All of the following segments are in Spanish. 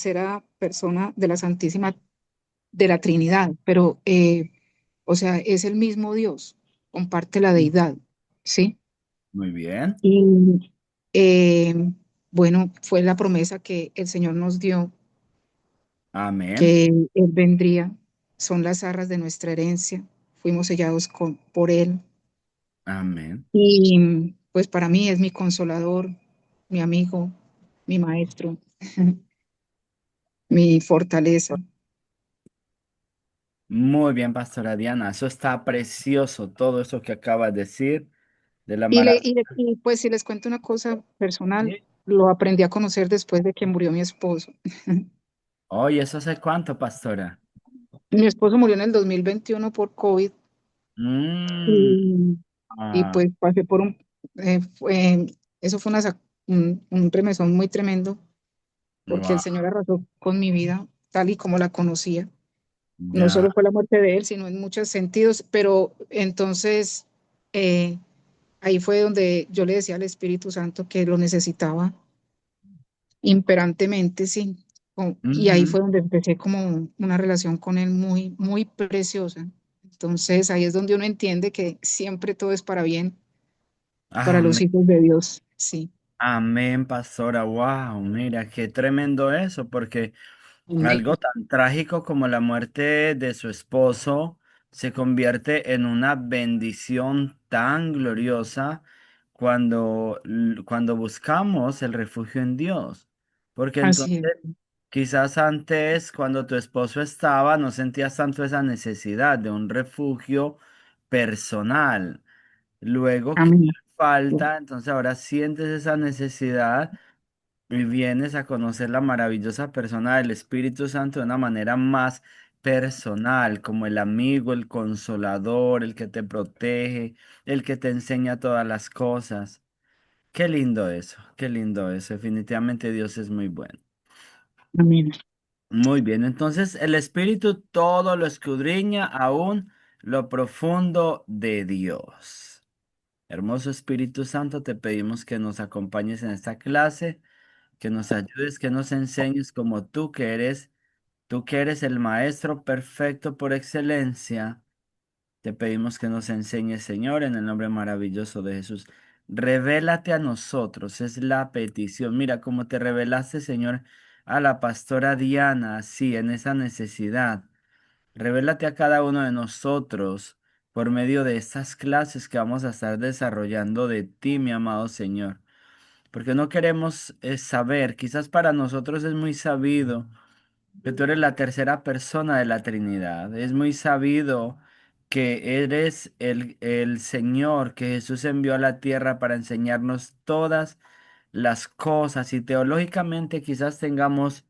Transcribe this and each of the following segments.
tercera persona de la Santísima, de la Trinidad, pero, o sea, es el mismo Dios, comparte la deidad, ¿sí? Muy bien. Y eh, bueno, fue la promesa que el Señor nos dio, Amén. que Él vendría, son las arras de nuestra herencia, fuimos sellados por Él. Amén. Y pues para mí es mi consolador, mi amigo, mi maestro, mi fortaleza. Muy bien, Pastora Diana. Eso está precioso, todo eso que acabas de decir de la Y pues si les cuento una cosa personal, maravilla. lo aprendí a conocer después de que murió mi esposo. Oye, ¿eso hace cuánto, Pastora? Mi esposo murió en el 2021 por COVID Mm, y, y ah, pues pasé por eso fue un remesón muy tremendo porque el wow, Señor arrasó con mi vida tal y como la conocía. No ya. solo fue la muerte de él, sino en muchos sentidos, pero entonces eh, ahí fue donde yo le decía al Espíritu Santo que lo necesitaba imperantemente, sí. Y ahí Ujú. fue donde empecé como una relación con él muy, muy preciosa. Entonces ahí es donde uno entiende que siempre todo es para bien, para los Amén. hijos de Dios, sí. Amén, Pastora. Wow, mira, qué tremendo eso, porque Amén. algo tan trágico como la muerte de su esposo se convierte en una bendición tan gloriosa cuando buscamos el refugio en Dios. Porque Así es. entonces, quizás antes, cuando tu esposo estaba, no sentías tanto esa necesidad de un refugio personal. Luego que Amén. falta, entonces ahora sientes esa necesidad y vienes a conocer la maravillosa persona del Espíritu Santo de una manera más personal, como el amigo, el consolador, el que te protege, el que te enseña todas las cosas. Qué lindo eso, qué lindo eso. Definitivamente Dios es muy bueno. Amén. Muy bien, entonces el Espíritu todo lo escudriña aún lo profundo de Dios. Hermoso Espíritu Santo, te pedimos que nos acompañes en esta clase, que nos ayudes, que nos enseñes como tú que eres el Maestro perfecto por excelencia. Te pedimos que nos enseñes, Señor, en el nombre maravilloso de Jesús. Revélate a nosotros, es la petición. Mira cómo te revelaste, Señor, a la pastora Diana, así, en esa necesidad. Revélate a cada uno de nosotros por medio de estas clases que vamos a estar desarrollando de ti, mi amado Señor. Porque no queremos saber, quizás para nosotros es muy sabido que tú eres la tercera persona de la Trinidad. Es muy sabido que eres el Señor que Jesús envió a la tierra para enseñarnos todas las cosas y teológicamente quizás tengamos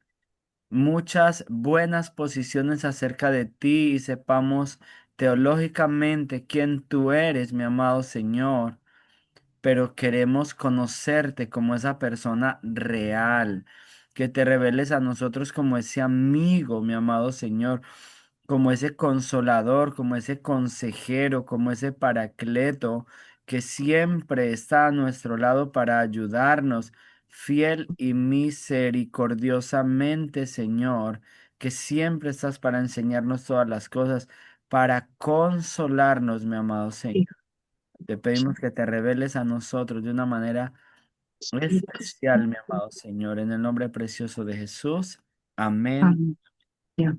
muchas buenas posiciones acerca de ti y sepamos teológicamente quién tú eres, mi amado Señor, pero queremos conocerte como esa persona real, que te reveles a nosotros como ese amigo, mi amado Señor, como ese consolador, como ese consejero, como ese paracleto, que siempre está a nuestro lado para ayudarnos, fiel y misericordiosamente, Señor, que siempre estás para enseñarnos todas las cosas, para consolarnos, mi amado Señor. Te pedimos que te reveles a nosotros de una manera especial, mi amado Señor, en el nombre precioso de Jesús. Amén. Amén. Ya.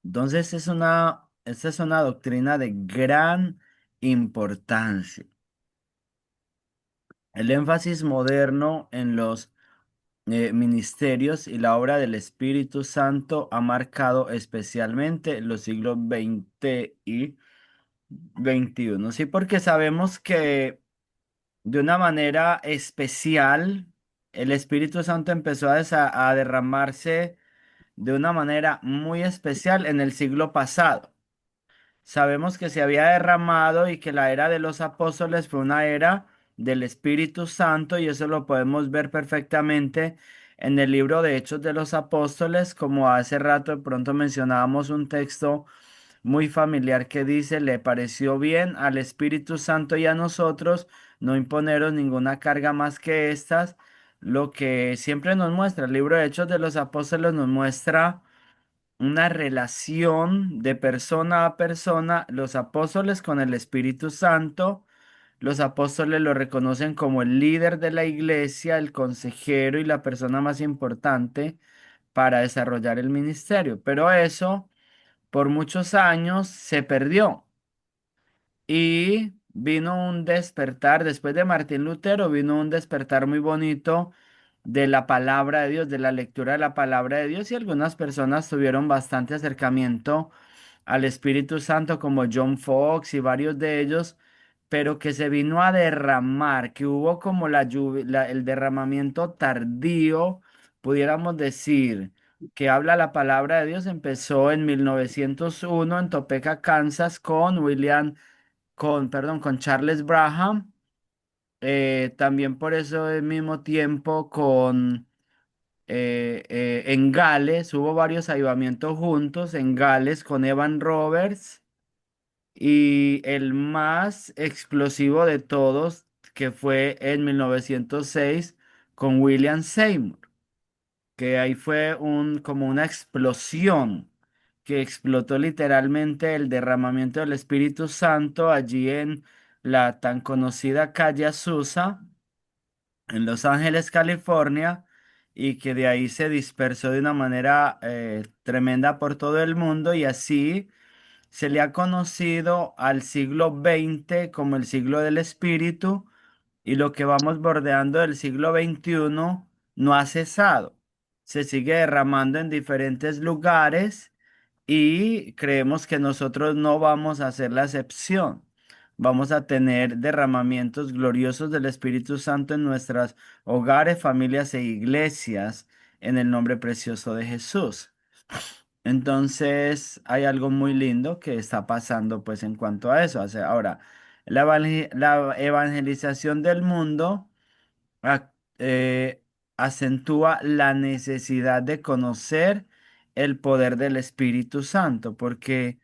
Entonces esta es una doctrina de gran importancia. El énfasis moderno en los ministerios y la obra del Espíritu Santo ha marcado especialmente los siglos XX y XXI. Sí, porque sabemos que de una manera especial, el Espíritu Santo empezó a derramarse de una manera muy especial en el siglo pasado. Sabemos que se había derramado y que la era de los apóstoles fue una era del Espíritu Santo y eso lo podemos ver perfectamente en el libro de Hechos de los Apóstoles, como hace rato de pronto mencionábamos un texto muy familiar que dice, le pareció bien al Espíritu Santo y a nosotros no imponeros ninguna carga más que estas, lo que siempre nos muestra. El libro de Hechos de los Apóstoles nos muestra una relación de persona a persona, los apóstoles con el Espíritu Santo. Los apóstoles lo reconocen como el líder de la iglesia, el consejero y la persona más importante para desarrollar el ministerio. Pero eso por muchos años se perdió y vino un despertar, después de Martín Lutero, vino un despertar muy bonito de la palabra de Dios, de la lectura de la palabra de Dios, y algunas personas tuvieron bastante acercamiento al Espíritu Santo como John Fox y varios de ellos, pero que se vino a derramar, que hubo como el derramamiento tardío, pudiéramos decir, que habla la palabra de Dios, empezó en 1901 en Topeka, Kansas, con Charles Braham, también por eso al mismo tiempo en Gales, hubo varios avivamientos juntos, en Gales con Evan Roberts y el más explosivo de todos, que fue en 1906 con William Seymour, que ahí fue como una explosión que explotó literalmente el derramamiento del Espíritu Santo allí en la tan conocida calle Azusa, en Los Ángeles, California, y que de ahí se dispersó de una manera tremenda por todo el mundo y así se le ha conocido al siglo XX como el siglo del Espíritu y lo que vamos bordeando del siglo XXI no ha cesado. Se sigue derramando en diferentes lugares y creemos que nosotros no vamos a ser la excepción. Vamos a tener derramamientos gloriosos del Espíritu Santo en nuestros hogares, familias e iglesias en el nombre precioso de Jesús. Entonces, hay algo muy lindo que está pasando pues en cuanto a eso. O sea, ahora, la evangelización del mundo ac- acentúa la necesidad de conocer el poder del Espíritu Santo, porque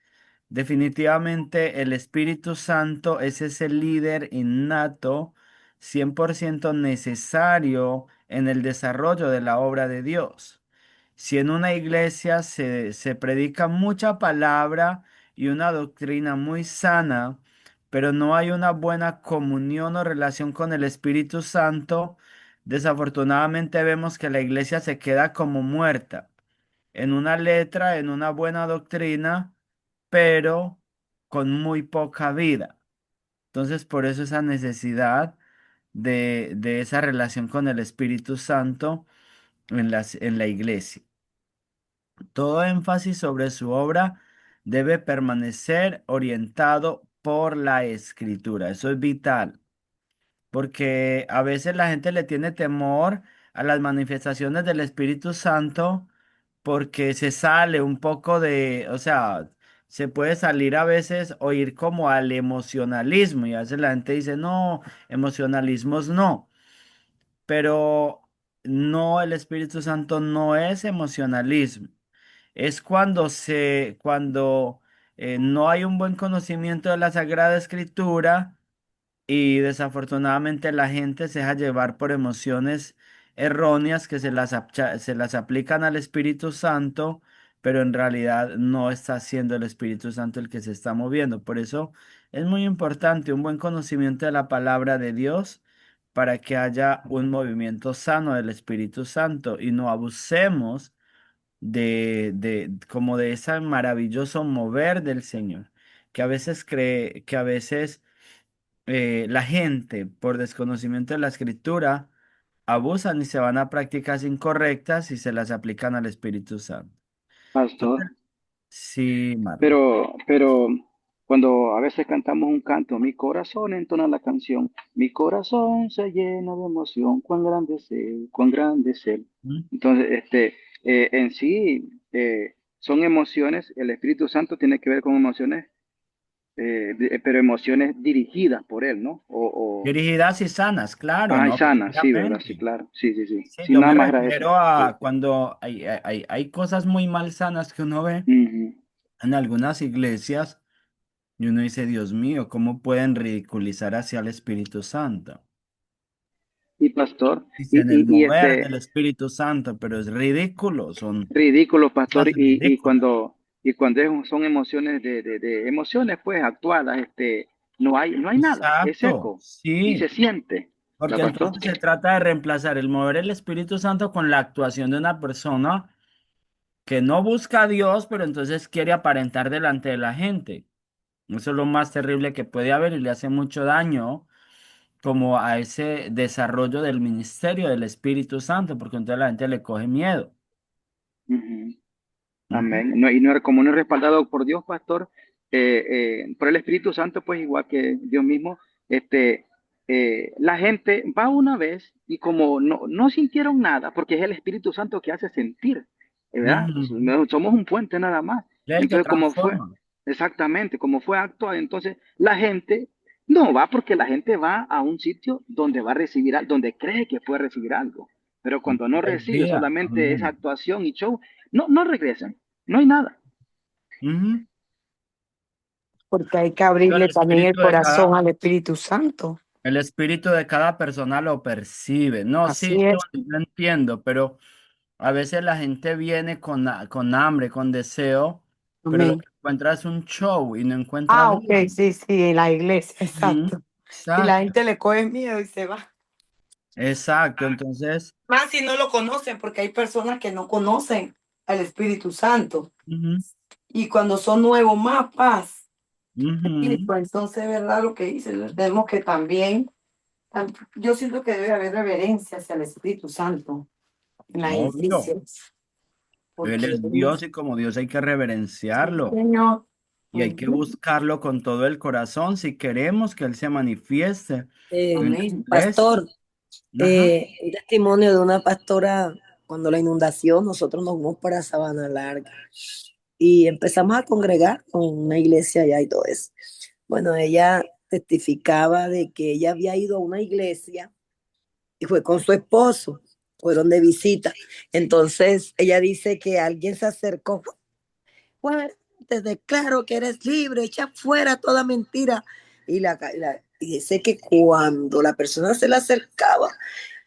definitivamente el Espíritu Santo es ese líder innato, 100% necesario en el desarrollo de la obra de Dios. Si en una iglesia se predica mucha palabra y una doctrina muy sana, pero no hay una buena comunión o relación con el Espíritu Santo, desafortunadamente vemos que la iglesia se queda como muerta, en una letra, en una buena doctrina, pero con muy poca vida. Entonces, por eso esa necesidad de esa relación con el Espíritu Santo en la iglesia. Todo énfasis sobre su obra debe permanecer orientado por la escritura. Eso es vital, porque a veces la gente le tiene temor a las manifestaciones del Espíritu Santo porque se sale un poco o sea, se puede salir a veces o ir como al emocionalismo y a veces la gente dice, no, emocionalismos no, pero no, el Espíritu Santo no es emocionalismo. Es cuando no hay un buen conocimiento de la Sagrada Escritura y desafortunadamente la gente se deja llevar por emociones erróneas que se las aplican al Espíritu Santo, pero en realidad no está siendo el Espíritu Santo el que se está moviendo. Por eso es muy importante un buen conocimiento de la palabra de Dios para que haya un movimiento sano del Espíritu Santo y no abusemos como de ese maravilloso mover del Señor, que a veces cree, que a veces la gente, por desconocimiento de la escritura, abusan y se van a prácticas incorrectas y se las aplican al Espíritu Santo. Pastor. Entonces, sí, Marlon. Pero cuando a veces cantamos un canto, mi corazón entona la canción, mi corazón se llena de emoción, cuán grande es Él, cuán grande es Él. ¿Mm? Entonces, en sí, son emociones, el Espíritu Santo tiene que ver con emociones, pero emociones dirigidas por Él, ¿no? Dirigidas y sanas, claro, Ay, ¿no? sana, sí, ¿verdad? Sí, Primeramente. claro, sí, sí, sí. Sí, Sí, yo nada me más era eso. refiero Sí. a cuando hay cosas muy malsanas que uno ve Ujú. en algunas iglesias y uno dice, Dios mío, ¿cómo pueden ridiculizar hacia el Espíritu Santo? Y pastor, Dicen el y mover del Espíritu Santo, pero es ridículo, son ridículo, pastor, cosas ridículas. y cuando son emociones de emociones, pues, actuadas, no hay nada, es Exacto, seco, y se sí, siente, ¿verdad, porque pastor? entonces se trata de reemplazar el mover el Espíritu Santo con la actuación de una persona que no busca a Dios, pero entonces quiere aparentar delante de la gente. Eso es lo más terrible que puede haber y le hace mucho daño como a ese desarrollo del ministerio del Espíritu Santo, porque entonces la gente le coge miedo. Ujú. Ujú, Amén. No, y no, como no es respaldado por Dios, pastor, por el Espíritu Santo, pues igual que Dios mismo, este, la gente va una vez y como no sintieron nada, porque es el Espíritu Santo que hace sentir, ¿verdad? ujú. Somos un puente nada más. Es el que Entonces, como fue, transforma. exactamente, como fue actual, entonces la gente no va porque la gente va a un sitio donde va a recibir, donde cree que puede recibir algo. Pero cuando no Se recibe olvida. solamente esa Amén. actuación y show, no regresan. No hay nada. Ujú. porque hay que Pero abrirle también el corazón al Espíritu Santo. el espíritu de cada persona lo percibe. No, sí, Así es. Tony, yo entiendo, pero a veces la gente viene con hambre, con deseo, pero lo Amén. que encuentra es un show y no encuentra a Ah, Dios. ok, sí, sí, en la iglesia, Ujú. exacto. Y la Exacto, gente le coge miedo y se va. exacto. Entonces, Más si no lo conocen, porque hay personas que no conocen al Espíritu Santo. ujú, Y cuando son nuevos, más paz. Y ujú, pues entonces, ¿verdad? Lo que dice, tenemos que también, yo siento que debe haber reverencia hacia el Espíritu Santo en las obvio. iglesias. Él Porque, es Dios y como Dios hay que sí, reverenciarlo Señor. y hay que Ujú. buscarlo con todo el corazón si queremos que Él se manifieste en la Amén. iglesia. Pastor, Ajá. un testimonio de una pastora cuando la inundación, nosotros nos fuimos para Sabana Larga y empezamos a congregar con una iglesia allá y todo eso. Bueno, ella testificaba de que ella había ido a una iglesia y fue con su esposo, fueron de visita. Entonces ella dice que alguien se acercó, bueno, te declaro que eres libre, echa fuera toda mentira. Y dice que cuando la persona se le acercaba,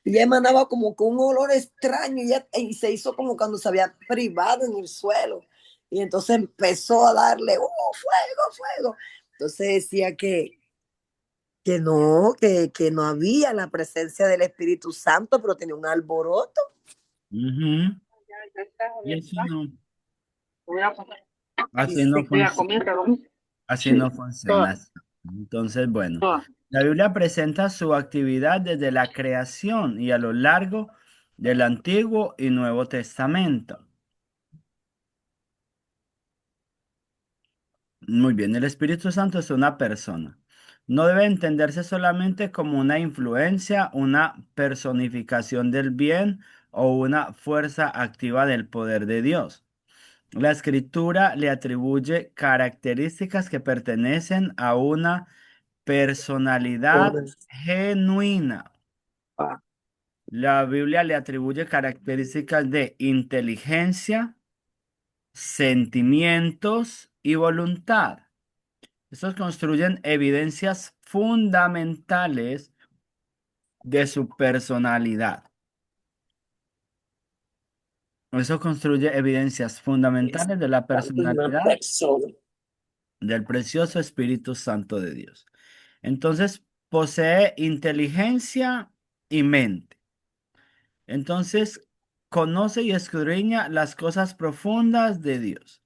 ella emanaba como con un olor extraño y se hizo como cuando se había privado en el suelo. Y entonces empezó a darle, fuego, fuego. Entonces decía que no había la presencia del Espíritu Santo, pero tenía un alboroto. Ujú. Y así no funciona. Así no Sí. funciona. Entonces, bueno, la Biblia presenta su actividad desde la creación y a lo largo del Antiguo y Nuevo Testamento. Muy bien, el Espíritu Santo es una persona. No debe entenderse solamente como una influencia, una personificación del bien o una fuerza activa del poder de Dios. La Escritura le atribuye características que pertenecen a una personalidad genuina. La Biblia le atribuye características de inteligencia, sentimientos y voluntad. Estos construyen evidencias fundamentales de su personalidad. Eso construye evidencias fundamentales de la Una personalidad persona. del precioso Espíritu Santo de Dios. Entonces, posee inteligencia y mente. Entonces, conoce y escudriña las cosas profundas de Dios.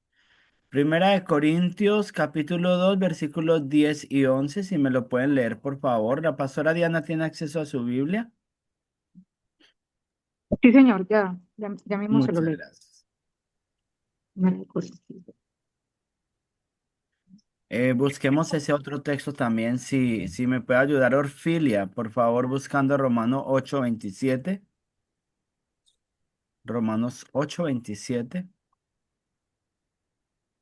Primera de Corintios, capítulo 2, versículos 10 y 11, si me lo pueden leer, por favor. La pastora Diana tiene acceso a su Biblia. Sí, señor, ya mismo se lo Muchas leo. gracias. No le cortes. Busquemos ese otro texto también, si me puede ayudar Orfilia, por favor, buscando Romanos 8:27. Romanos 8:27.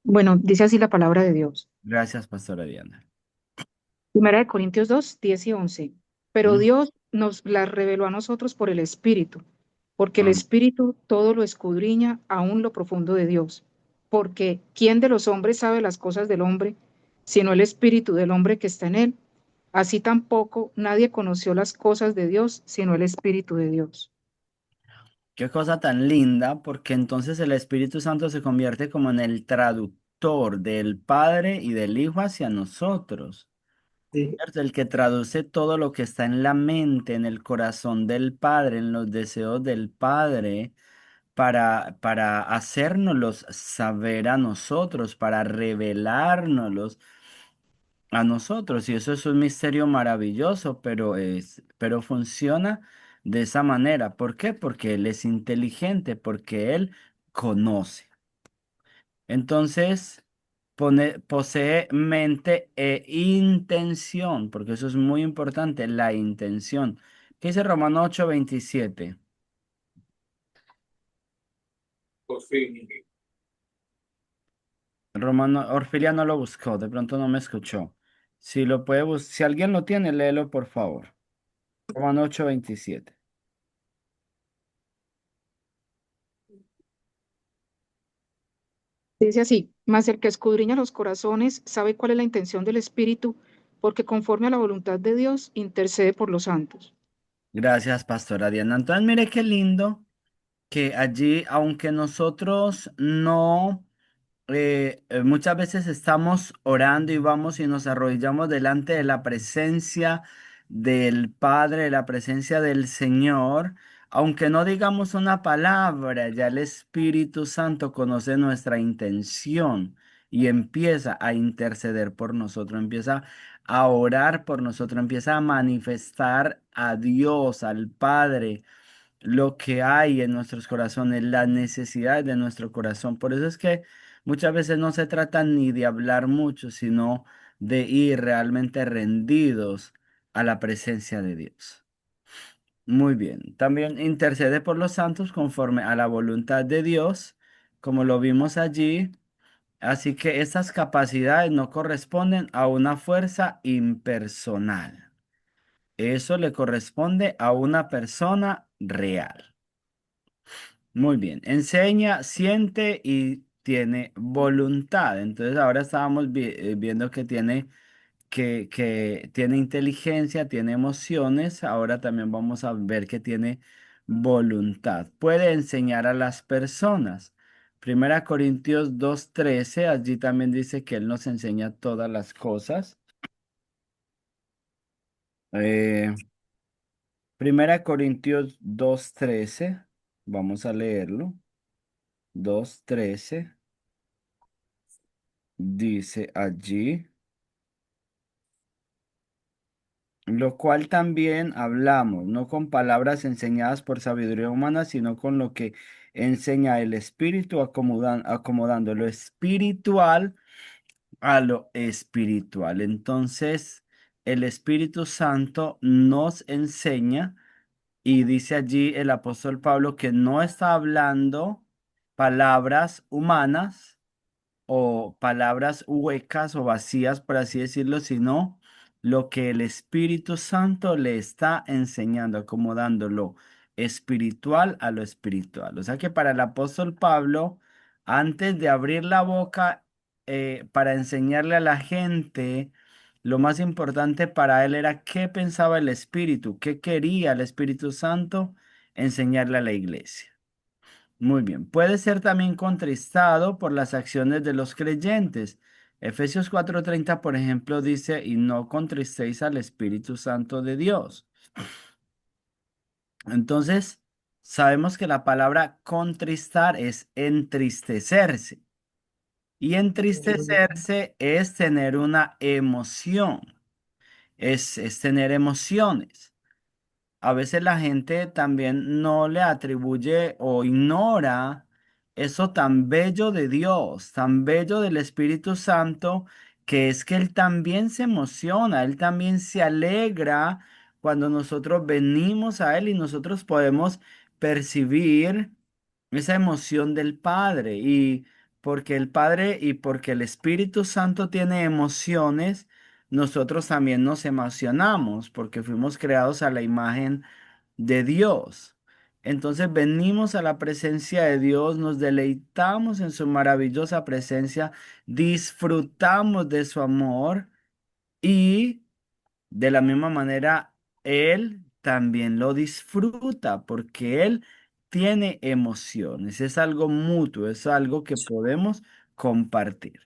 Bueno, dice así la palabra de Dios. Gracias, pastora Diana. Primera de Corintios 2, 10 y 11. Pero Mm, Dios nos las reveló a nosotros por el Espíritu, porque el ah, Espíritu todo lo escudriña aún lo profundo de Dios. Porque ¿quién de los hombres sabe las cosas del hombre, sino el Espíritu del hombre que está en él? Así tampoco nadie conoció las cosas de Dios, sino el Espíritu de Dios. Qué cosa tan linda, porque entonces el Espíritu Santo se convierte como en el traductor del Padre y del Hijo hacia nosotros. Sí. ¿Cierto? El que traduce todo lo que está en la mente, en el corazón del Padre, en los deseos del Padre, para hacérnoslos saber a nosotros, para revelárnoslos a nosotros. Y eso es un misterio maravilloso, pero funciona de esa manera. ¿Por qué? Porque Él es inteligente, porque Él conoce. Entonces, posee mente e intención, porque eso es muy importante, la intención. ¿Qué dice Romano 8:27? Romano, Orfilia no lo buscó, de pronto no me escuchó. Si lo puede si alguien lo tiene, léelo por favor. Romano 8:27. Dice así, mas el que escudriña los corazones sabe cuál es la intención del Espíritu, porque conforme a la voluntad de Dios intercede por los santos. Gracias, Pastora Diana. Entonces, mire qué lindo que allí, aunque nosotros no muchas veces estamos orando y vamos y nos arrodillamos delante de la presencia del Padre, de la presencia del Señor, aunque no digamos una palabra, ya el Espíritu Santo conoce nuestra intención y empieza a interceder por nosotros, empieza a orar por nosotros, empieza a manifestar a Dios, al Padre lo que hay en nuestros corazones, las necesidades de nuestro corazón. Por eso es que muchas veces no se trata ni de hablar mucho, sino de ir realmente rendidos a la presencia de Dios. Muy bien. También intercede por los santos conforme a la voluntad de Dios, como lo vimos allí. Así que estas capacidades no corresponden a una fuerza impersonal. Eso le corresponde a una persona real. Muy bien, enseña, siente y tiene voluntad. Entonces ahora estábamos viendo que que tiene inteligencia, tiene emociones. Ahora también vamos a ver que tiene voluntad. Puede enseñar a las personas. Primera Corintios 2:13, allí también dice que Él nos enseña todas las cosas. Eh, Primera Corintios 2:13, vamos a leerlo. 2:13. Dice allí, lo cual también hablamos, no con palabras enseñadas por sabiduría humana, sino con lo que enseña el Espíritu, acomodando lo espiritual a lo espiritual. Entonces, el Espíritu Santo nos enseña y dice allí el apóstol Pablo que no está hablando palabras humanas o palabras huecas o vacías, por así decirlo, sino lo que el Espíritu Santo le está enseñando, acomodando lo espiritual a lo espiritual. O sea que para el apóstol Pablo, antes de abrir la boca para enseñarle a la gente, lo más importante para él era qué pensaba el Espíritu, qué quería el Espíritu Santo enseñarle a la iglesia. Muy bien. Puede ser también contristado por las acciones de los creyentes. Efesios 4:30, por ejemplo, dice, y no contristéis al Espíritu Santo de Dios. Entonces, sabemos que la palabra contristar es entristecerse. Y entristecerse es tener una emoción, es tener emociones. A veces la gente también no le atribuye o ignora eso tan bello de Dios, tan bello del Espíritu Santo, que es que Él también se emociona, Él también se alegra cuando nosotros venimos a Él y nosotros podemos percibir esa emoción del Padre. Y porque el Padre y porque el Espíritu Santo tiene emociones, nosotros también nos emocionamos porque fuimos creados a la imagen de Dios. Entonces venimos a la presencia de Dios, nos deleitamos en su maravillosa presencia, disfrutamos de su amor y De la misma manera, Él también lo disfruta porque Él tiene emociones. Es algo mutuo, es algo que podemos compartir.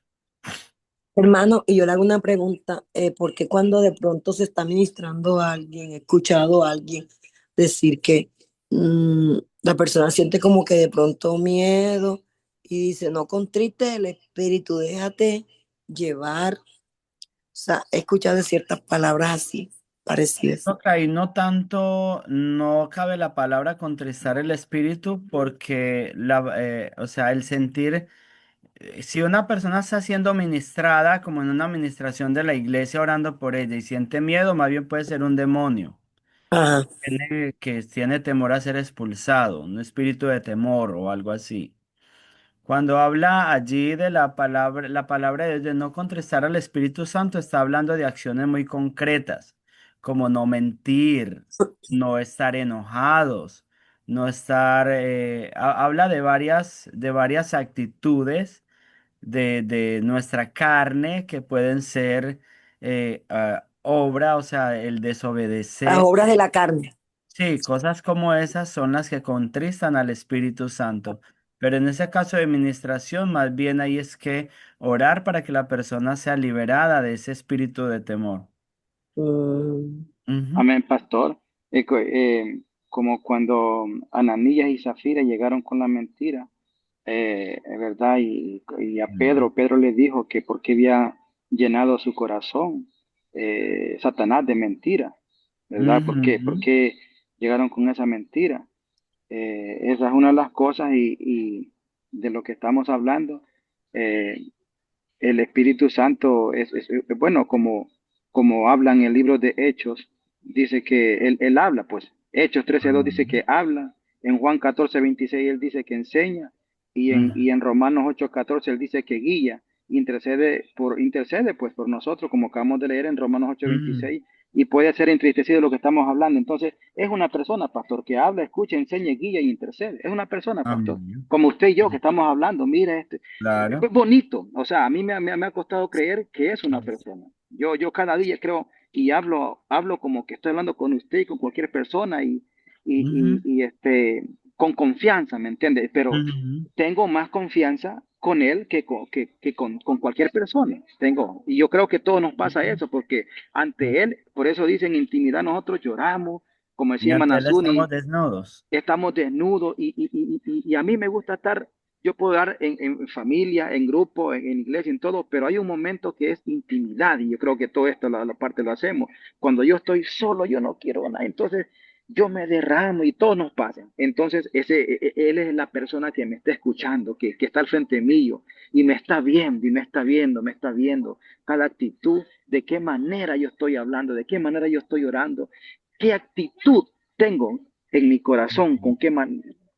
Hermano, y yo le hago una pregunta, ¿por qué cuando de pronto se está ministrando a alguien, he escuchado a alguien decir que la persona siente como que de pronto miedo y dice, no contriste el espíritu, déjate llevar? O sea, he escuchado ciertas palabras así, parecidas. Ok, no tanto, no cabe la palabra contristar el espíritu porque o sea, el sentir, si una persona está siendo ministrada como en una administración de la iglesia orando por ella y siente miedo, más bien puede ser un demonio Ajá. que tiene temor a ser expulsado, un espíritu de temor o algo así. Cuando habla allí de la palabra de Dios de no contristar al Espíritu Santo, está hablando de acciones muy concretas, como no mentir, no estar enojados, no estar, habla de varias actitudes de nuestra carne que pueden ser obra, o sea, el Las desobedecer. obras de la carne. Sí, cosas como esas son las que contristan al Espíritu Santo. Pero en ese caso de administración, más bien ahí es que orar para que la persona sea liberada de ese espíritu de temor. Mm, Ujú. Amén, pastor. Como cuando Ananías y Zafira llegaron con la mentira, ¿verdad? Y a Mm. Pedro le dijo que porque había llenado su corazón Satanás de mentira, ¿verdad? ¿Por Ujú. qué llegaron con esa mentira? Esa es una de las cosas y de lo que estamos hablando. eh, el Espíritu Santo bueno, como habla en el libro de Hechos, dice que él habla, pues Hechos 13:2 dice que habla, en Juan 14:26 él dice que enseña, Ujú. y en Romanos 8:14 él dice que guía, intercede pues por nosotros, como acabamos de leer en Romanos ocho Ujú. veintiséis y puede ser entristecido de lo que estamos hablando. Entonces, es una persona, pastor, que habla, escucha, enseña, guía y intercede. Es una persona, pastor, Amén. como usted y yo que estamos hablando. Mira, Claro. es bonito, o sea, a mí me ha costado creer que es una persona. Yo cada día creo y hablo como que estoy hablando con usted y con cualquier persona Ujú. con confianza, ¿me entiende? Pero Ujú. tengo más confianza con él que con cualquier persona. Y yo creo que todos nos pasa Ujú. eso, porque ante él, por eso dicen intimidad, nosotros lloramos, como Y decía ante él estamos Manazuni, desnudos. estamos desnudos y a mí me gusta estar, yo puedo dar en familia, en grupo, en iglesia, en todo, pero hay un momento que es intimidad y yo creo que todo esto la parte lo hacemos. Cuando yo estoy solo, yo no quiero nada, entonces yo me derramo y todo nos pasa. Entonces él es la persona que me está escuchando, que está al frente mío y me está viendo y me está viendo, me está viendo cada actitud, de qué manera yo estoy hablando, de qué manera yo estoy orando, qué actitud tengo en mi corazón, Ujú.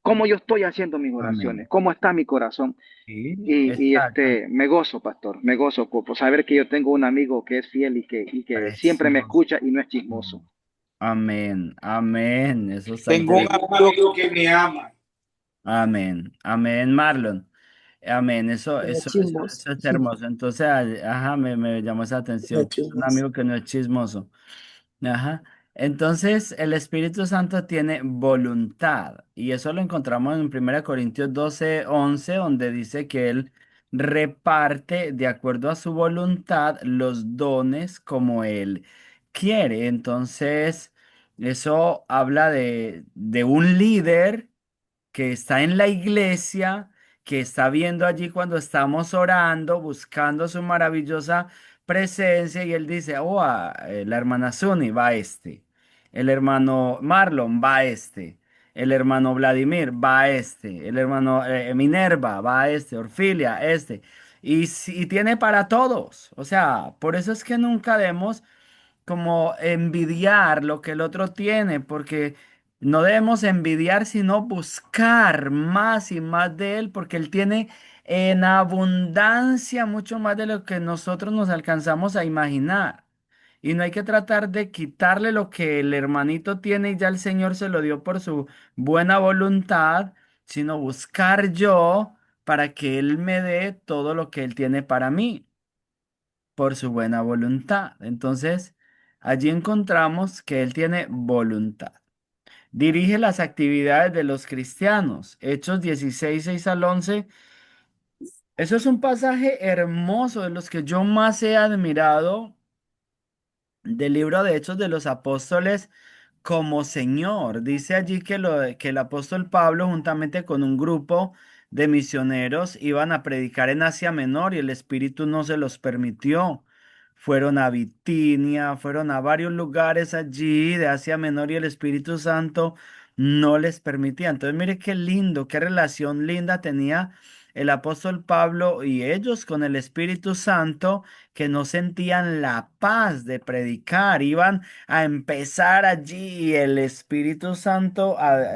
cómo yo estoy haciendo mis oraciones, Amén. cómo está mi corazón. Sí, exacto. Me gozo, pastor, me gozo por saber que yo tengo un amigo que es fiel y que siempre me Precioso. escucha y no es chismoso. Amén. Amén. Eso está Tengo un interesante. amigo que me ama. Amén, amén, Marlon. Amén, no es chismoso, eso es hermoso. Entonces, ajá, me llamó esa no es atención. Un chismoso. amigo que no es chismoso. Ajá. Entonces, el Espíritu Santo tiene voluntad. Y eso lo encontramos en 1 Corintios 12:11, donde dice que Él reparte de acuerdo a su voluntad los dones como Él quiere. Entonces, eso habla de un líder que está en la iglesia, que está viendo allí cuando estamos orando, buscando su maravillosa presencia, y él dice, oh, la hermana Suni va a este, el hermano Marlon va a este, el hermano Vladimir va a este, el hermano Minerva va a este, Orfilia, este, y tiene para todos, o sea, por eso es que nunca demos como envidiar lo que el otro tiene, porque no debemos envidiar, sino buscar más y más de él, porque él tiene en abundancia mucho más de lo que nosotros nos alcanzamos a imaginar. Y no hay que tratar de quitarle lo que el hermanito tiene y ya el Señor se lo dio por su buena voluntad, sino buscar yo para que Él me dé todo lo que Él tiene para mí por su buena voluntad. Entonces, allí encontramos que Él tiene voluntad. Dirige las actividades de los cristianos. Hechos 16, 6 al 11. Eso es un pasaje hermoso, de los que yo más he admirado del libro de Hechos de los Apóstoles como Señor. Dice allí que el apóstol Pablo, juntamente con un grupo de misioneros, iban a predicar en Asia Menor y el Espíritu no se los permitió. Fueron a Bitinia, fueron a varios lugares allí de Asia Menor y el Espíritu Santo no les permitía. Entonces, mire qué lindo, qué relación linda tenía el apóstol Pablo y ellos con el Espíritu Santo, que no sentían la paz de predicar, iban a empezar allí y el Espíritu Santo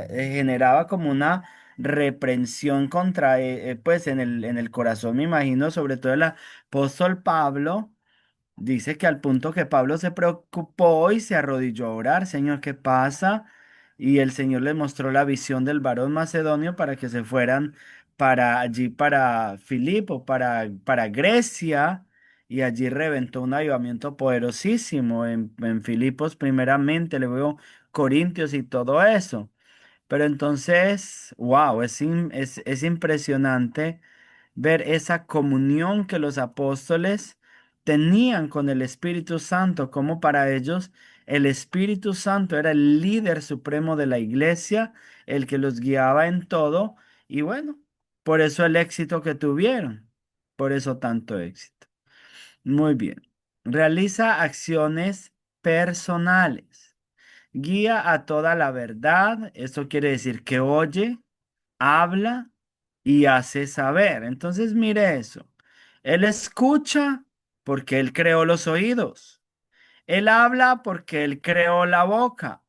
generaba como una reprensión contra, pues en el corazón, me imagino, sobre todo el apóstol Pablo. Dice que al punto que Pablo se preocupó y se arrodilló a orar, Señor, ¿qué pasa? Y el Señor le mostró la visión del varón macedonio para que se fueran para allí, para Filipo, para Grecia, y allí reventó un avivamiento poderosísimo en Filipos primeramente, luego Corintios y todo eso. Pero entonces, wow, es impresionante ver esa comunión que los apóstoles tenían con el Espíritu Santo, como para ellos el Espíritu Santo era el líder supremo de la iglesia, el que los guiaba en todo, y bueno, por eso el éxito que tuvieron, por eso tanto éxito. Muy bien. Realiza acciones personales. Guía a toda la verdad. Eso quiere decir que oye, habla y hace saber. Entonces, mire eso. Él escucha porque él creó los oídos. Él habla porque él creó la boca.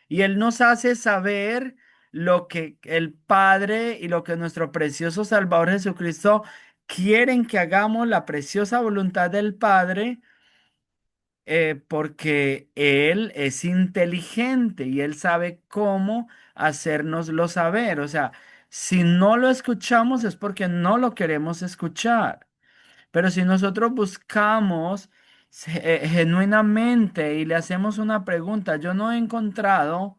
Y él nos hace saber lo que el Padre y lo que nuestro precioso Salvador Jesucristo quieren que hagamos, la preciosa voluntad del Padre, porque Él es inteligente y Él sabe cómo hacérnoslo saber. O sea, si no lo escuchamos es porque no lo queremos escuchar. Pero si nosotros buscamos genuinamente y le hacemos una pregunta, yo no he encontrado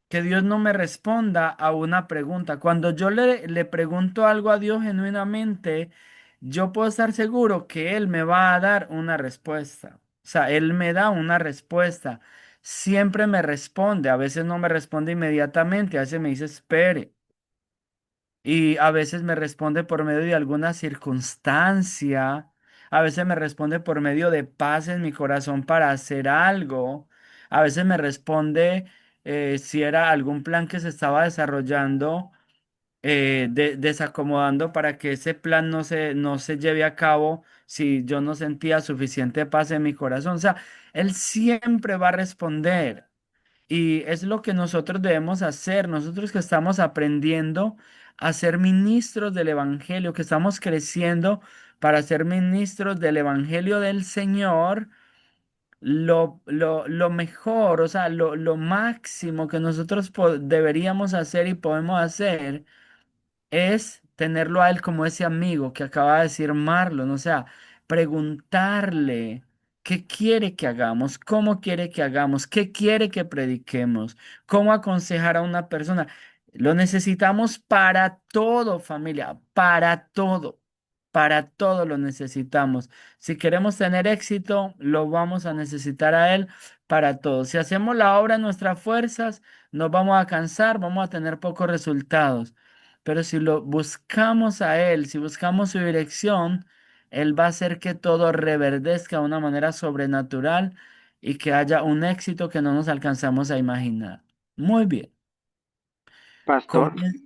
que Dios no me responda a una pregunta. Cuando yo le pregunto algo a Dios genuinamente, yo puedo estar seguro que Él me va a dar una respuesta. O sea, Él me da una respuesta. Siempre me responde. A veces no me responde inmediatamente. A veces me dice, espere. Y a veces me responde por medio de alguna circunstancia. A veces me responde por medio de paz en mi corazón para hacer algo. A veces me responde si era algún plan que se estaba desarrollando, desacomodando para que ese plan no se lleve a cabo si yo no sentía suficiente paz en mi corazón. O sea, Él siempre va a responder. Y es lo que nosotros debemos hacer, nosotros que estamos aprendiendo a ser ministros del Evangelio, que estamos creciendo para ser ministros del Evangelio del Señor, lo mejor, o sea, lo máximo que nosotros deberíamos hacer y podemos hacer es tenerlo a él como ese amigo que acaba de decir Marlon, o sea, preguntarle qué quiere que hagamos, cómo quiere que hagamos, qué quiere que prediquemos, cómo aconsejar a una persona. Lo necesitamos para todo, familia, para todo lo necesitamos. Si queremos tener éxito, lo vamos a necesitar a él para todo. Si hacemos la obra en nuestras fuerzas, nos vamos a cansar, vamos a tener pocos resultados. Pero si lo buscamos a Él, si buscamos su dirección, Él va a hacer que todo reverdezca de una manera sobrenatural y que haya un éxito que no nos alcanzamos a imaginar. Muy bien. Pastor. Comienza,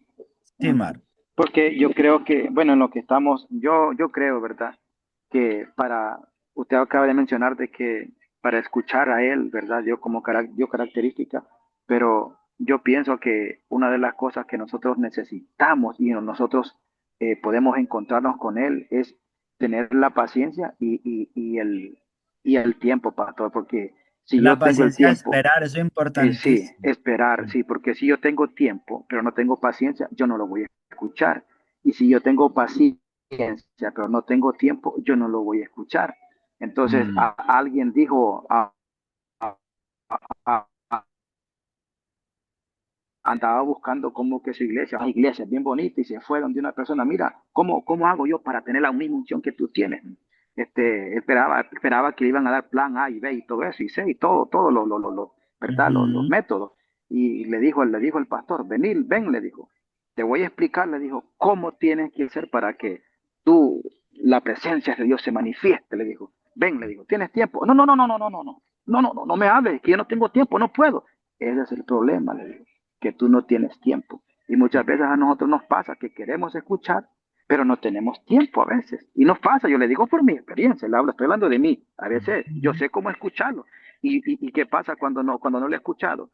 sí, Mar. Porque yo creo que, bueno, en lo que estamos, yo creo, ¿verdad? Que usted acaba de mencionar de que para escuchar a él, ¿verdad? Dio característica, pero yo pienso que una de las cosas que nosotros necesitamos y nosotros podemos encontrarnos con él es tener la paciencia y el tiempo, pastor, porque si La yo tengo el paciencia de tiempo, esperar, eso es sí, importantísimo. esperar, sí, porque si yo tengo tiempo, pero no tengo paciencia, yo no lo voy a escuchar. Y si yo tengo paciencia, pero no tengo tiempo, yo no lo voy a escuchar. Entonces, Mm. alguien dijo a- a- andaba buscando como que su iglesia, una iglesia bien bonita, y se fue donde una persona, mira, ¿cómo hago yo para tener la misma unción que tú tienes? Esperaba que le iban a dar plan A y B y todo eso, y C y todo ¿verdad? Los Ujú. métodos. Y le dijo el pastor, ven, le dijo, te voy a explicar, le dijo, cómo tienes que hacer para que tú, la presencia de Dios se manifieste, le dijo. Ven, le dijo, ¿tienes tiempo? No me hables, que yo no tengo tiempo, no puedo. Ese es el problema, le digo, que tú no tienes tiempo. Y muchas veces a nosotros nos pasa que queremos escuchar, pero no tenemos tiempo a veces. Y nos pasa, yo le digo por mi experiencia, estoy hablando de mí. A veces yo sé cómo escucharlo. ¿Y qué pasa cuando no lo he escuchado?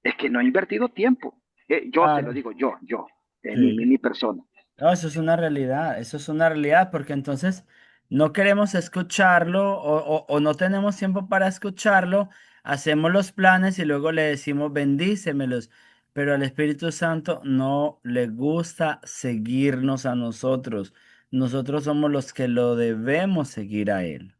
Es que no he invertido tiempo. Yo se lo Claro, digo, yo, sí. mi persona. No, eso es una realidad, eso es una realidad, porque entonces no queremos escucharlo o no tenemos tiempo para escucharlo, hacemos los planes y luego le decimos bendícemelos, pero al Espíritu Santo no le gusta seguirnos a nosotros. Nosotros somos los que lo debemos seguir a él.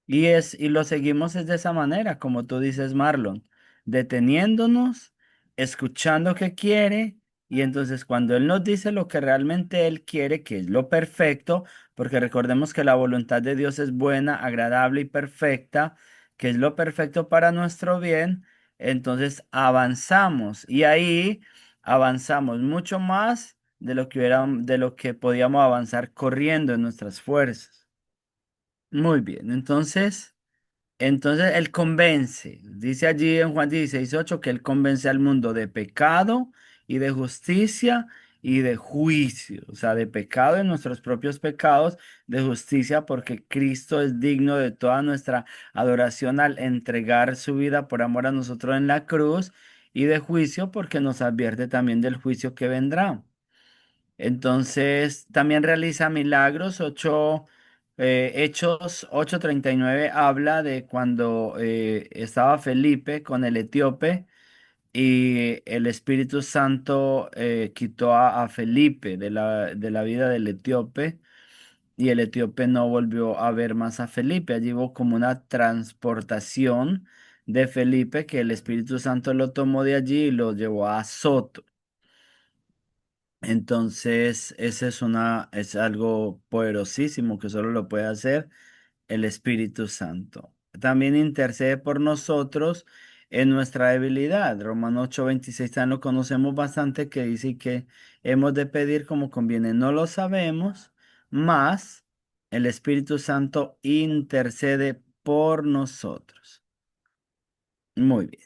Y lo seguimos es de esa manera, como tú dices, Marlon, deteniéndonos, escuchando qué quiere, y entonces cuando Él nos dice lo que realmente Él quiere, que es lo perfecto, porque recordemos que la voluntad de Dios es buena, agradable y perfecta, que es lo perfecto para nuestro bien, entonces avanzamos, y ahí avanzamos mucho más de lo que podíamos avanzar corriendo en nuestras fuerzas. Muy bien, entonces Él convence, dice allí en Juan 16:8 que Él convence al mundo de pecado y de justicia y de juicio, o sea, de pecado en nuestros propios pecados, de justicia porque Cristo es digno de toda nuestra adoración al entregar su vida por amor a nosotros en la cruz, y de juicio porque nos advierte también del juicio que vendrá. Entonces, también realiza milagros. Hechos 8:39 habla de cuando estaba Felipe con el etíope y el Espíritu Santo quitó a Felipe de la vida del etíope, y el etíope no volvió a ver más a Felipe. Allí hubo como una transportación de Felipe, que el Espíritu Santo lo tomó de allí y lo llevó a Azoto. Entonces, es algo poderosísimo que solo lo puede hacer el Espíritu Santo. También intercede por nosotros en nuestra debilidad. Romanos 8:26 también lo conocemos bastante, que dice que hemos de pedir como conviene. No lo sabemos, mas el Espíritu Santo intercede por nosotros. Muy bien.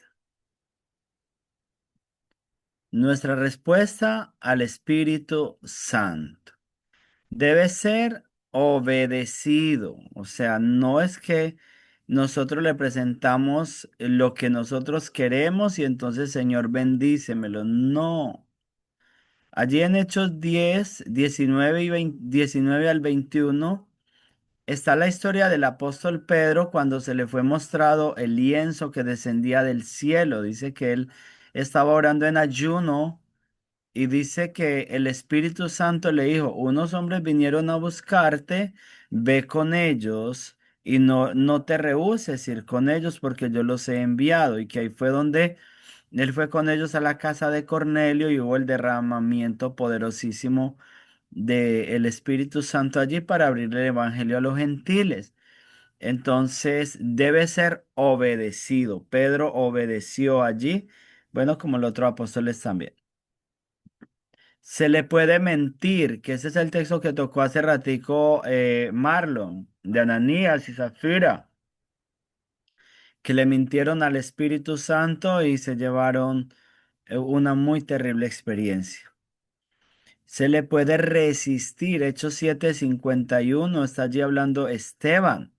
Nuestra respuesta al Espíritu Santo debe ser obedecido. O sea, no es que nosotros le presentamos lo que nosotros queremos y entonces, Señor, bendícemelo. No. Allí en Hechos 10, 19 y 19 al 21 está la historia del apóstol Pedro cuando se le fue mostrado el lienzo que descendía del cielo. Dice que él estaba orando en ayuno y dice que el Espíritu Santo le dijo: unos hombres vinieron a buscarte, ve con ellos y no te rehúses ir con ellos porque yo los he enviado. Y que ahí fue donde él fue con ellos a la casa de Cornelio y hubo el derramamiento poderosísimo del Espíritu Santo allí para abrir el evangelio a los gentiles. Entonces debe ser obedecido. Pedro obedeció allí, bueno, como los otros apóstoles también. Se le puede mentir, que ese es el texto que tocó hace ratico Marlon, de Ananías y Zafira, que le mintieron al Espíritu Santo y se llevaron una muy terrible experiencia. Se le puede resistir, Hechos 7:51 está allí hablando Esteban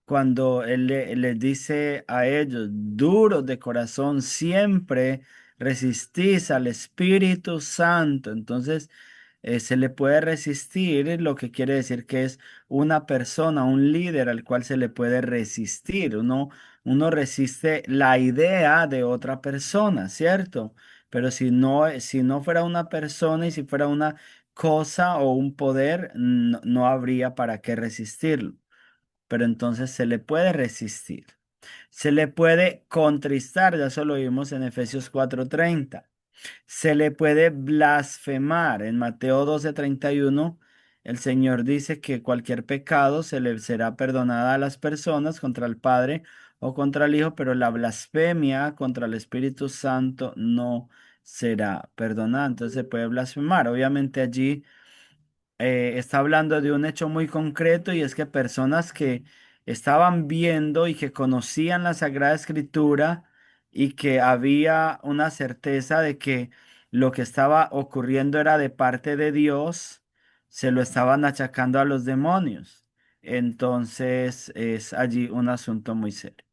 cuando les dice a ellos, duros de corazón, siempre resistís al Espíritu Santo. Entonces, se le puede resistir, lo que quiere decir que es una persona, un líder al cual se le puede resistir. Uno resiste la idea de otra persona, ¿cierto? Pero si no fuera una persona y si fuera una cosa o un poder, no habría para qué resistirlo, pero entonces se le puede resistir. Se le puede contristar, ya eso lo vimos en Efesios 4:30. Se le puede blasfemar. En Mateo 12:31, el Señor dice que cualquier pecado se le será perdonada a las personas contra el Padre o contra el Hijo, pero la blasfemia contra el Espíritu Santo no será perdonada. Entonces se puede blasfemar. Obviamente allí está hablando de un hecho muy concreto, y es que personas que estaban viendo y que conocían la Sagrada Escritura y que había una certeza de que lo que estaba ocurriendo era de parte de Dios, se lo estaban achacando a los demonios. Entonces es allí un asunto muy serio.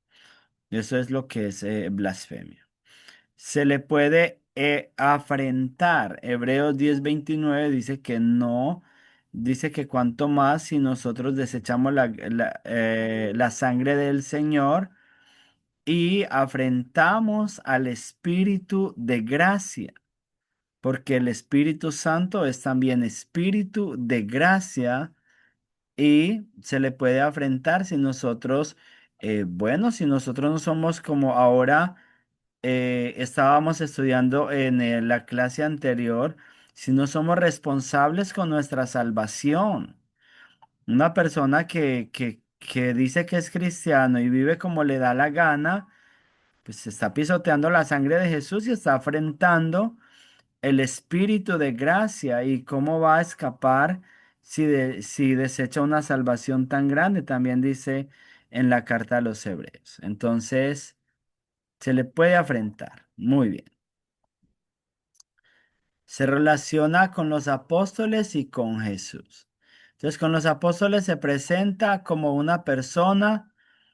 Eso es lo que es blasfemia. Se le puede afrentar. Hebreos 10:29 dice que no, dice que cuanto más si nosotros desechamos la sangre del Señor y afrentamos al Espíritu de gracia, porque el Espíritu Santo es también Espíritu de gracia, y se le puede afrentar si nosotros, bueno, si nosotros no somos como ahora estábamos estudiando en la clase anterior, si no somos responsables con nuestra salvación. Una persona que dice que es cristiano y vive como le da la gana, pues está pisoteando la sangre de Jesús y está afrentando el espíritu de gracia. ¿Y cómo va a escapar si desecha una salvación tan grande? También dice en la carta a los Hebreos. Entonces, se le puede afrentar. Muy bien. Se relaciona con los apóstoles y con Jesús. Entonces, con los apóstoles se presenta como una persona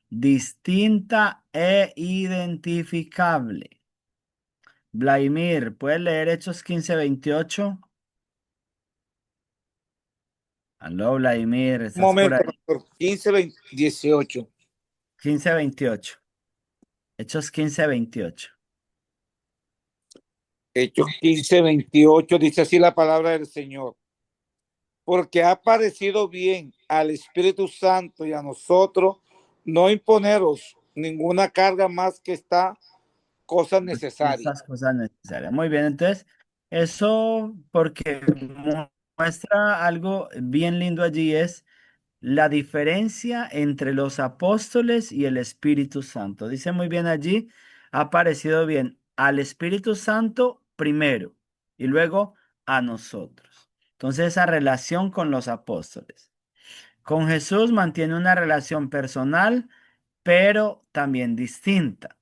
distinta e identificable. Vladimir, ¿puedes leer Hechos 15:28? Aló, Vladimir, Un ¿estás por momento, ahí? pastor. 15, 20, 18. 15:28. Hechos 15:28. Hechos 15, 28 dice así la palabra del Señor. Porque ha parecido bien al Espíritu Santo y a nosotros no imponeros ninguna carga más que esta cosa necesaria. Estas cosas necesarias. Muy bien, entonces, eso porque muestra algo bien lindo allí, es la diferencia entre los apóstoles y el Espíritu Santo. Dice muy bien allí, ha parecido bien al Espíritu Santo primero y luego a nosotros. Entonces, esa relación con los apóstoles. Con Jesús mantiene una relación personal, pero también distinta.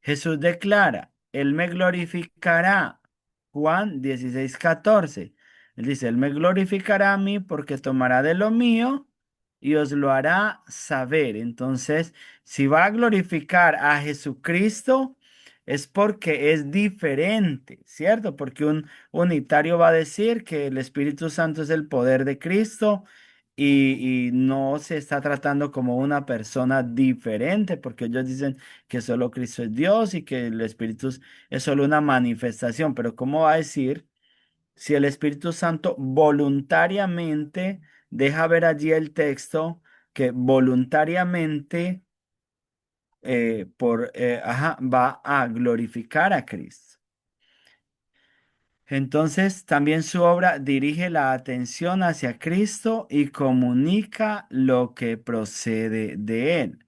Jesús declara, Él me glorificará. Juan 16:14. Él dice, Él me glorificará a mí porque tomará de lo mío y os lo hará saber. Entonces, si va a glorificar a Jesucristo, es porque es diferente, ¿cierto? Porque un unitario va a decir que el Espíritu Santo es el poder de Cristo, y no se está tratando como una persona diferente, porque ellos dicen que solo Cristo es Dios y que el Espíritu es solo una manifestación. Pero ¿cómo va a decir si el Espíritu Santo voluntariamente, deja ver allí el texto, que voluntariamente va a glorificar a Cristo? Entonces, también su obra dirige la atención hacia Cristo y comunica lo que procede de Él.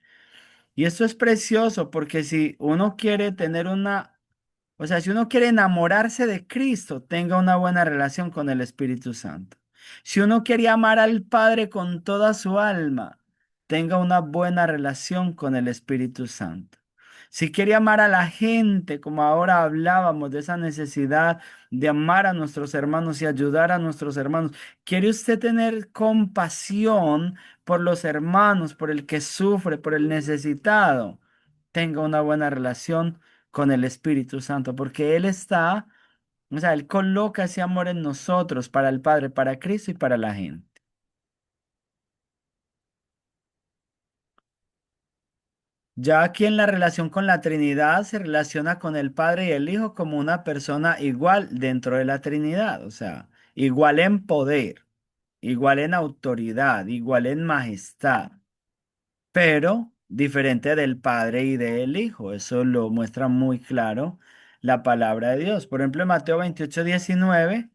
Y esto es precioso, porque si uno quiere tener o sea, si uno quiere enamorarse de Cristo, tenga una buena relación con el Espíritu Santo. Si uno quiere amar al Padre con toda su alma, tenga una buena relación con el Espíritu Santo. Si quiere amar a la gente, como ahora hablábamos de esa necesidad de amar a nuestros hermanos y ayudar a nuestros hermanos, quiere usted tener compasión por los hermanos, por el que sufre, por el necesitado, tenga una buena relación con el Espíritu Santo, porque Él está, o sea, Él coloca ese amor en nosotros, para el Padre, para Cristo y para la gente. Ya aquí en la relación con la Trinidad se relaciona con el Padre y el Hijo como una persona igual dentro de la Trinidad, o sea, igual en poder, igual en autoridad, igual en majestad, pero diferente del Padre y del Hijo. Eso lo muestra muy claro la palabra de Dios. Por ejemplo, en Mateo 28:19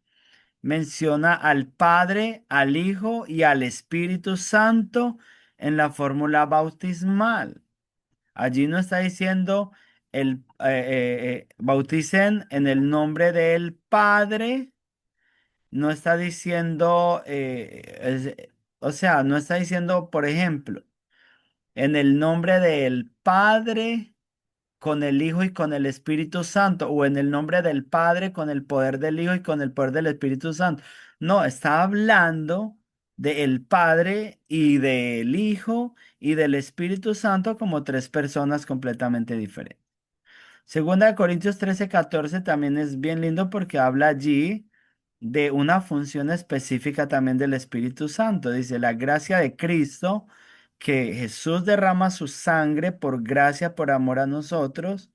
menciona al Padre, al Hijo y al Espíritu Santo en la fórmula bautismal. Allí no está diciendo bauticen en el nombre del Padre, no está diciendo, o sea, no está diciendo, por ejemplo, en el nombre del Padre con el Hijo y con el Espíritu Santo, o en el nombre del Padre con el poder del Hijo y con el poder del Espíritu Santo. No, está hablando del Padre y del Hijo y del Espíritu Santo como tres personas completamente diferentes. Segunda de Corintios 13:14 también es bien lindo porque habla allí de una función específica también del Espíritu Santo. Dice, la gracia de Cristo, que Jesús derrama su sangre por gracia, por amor a nosotros,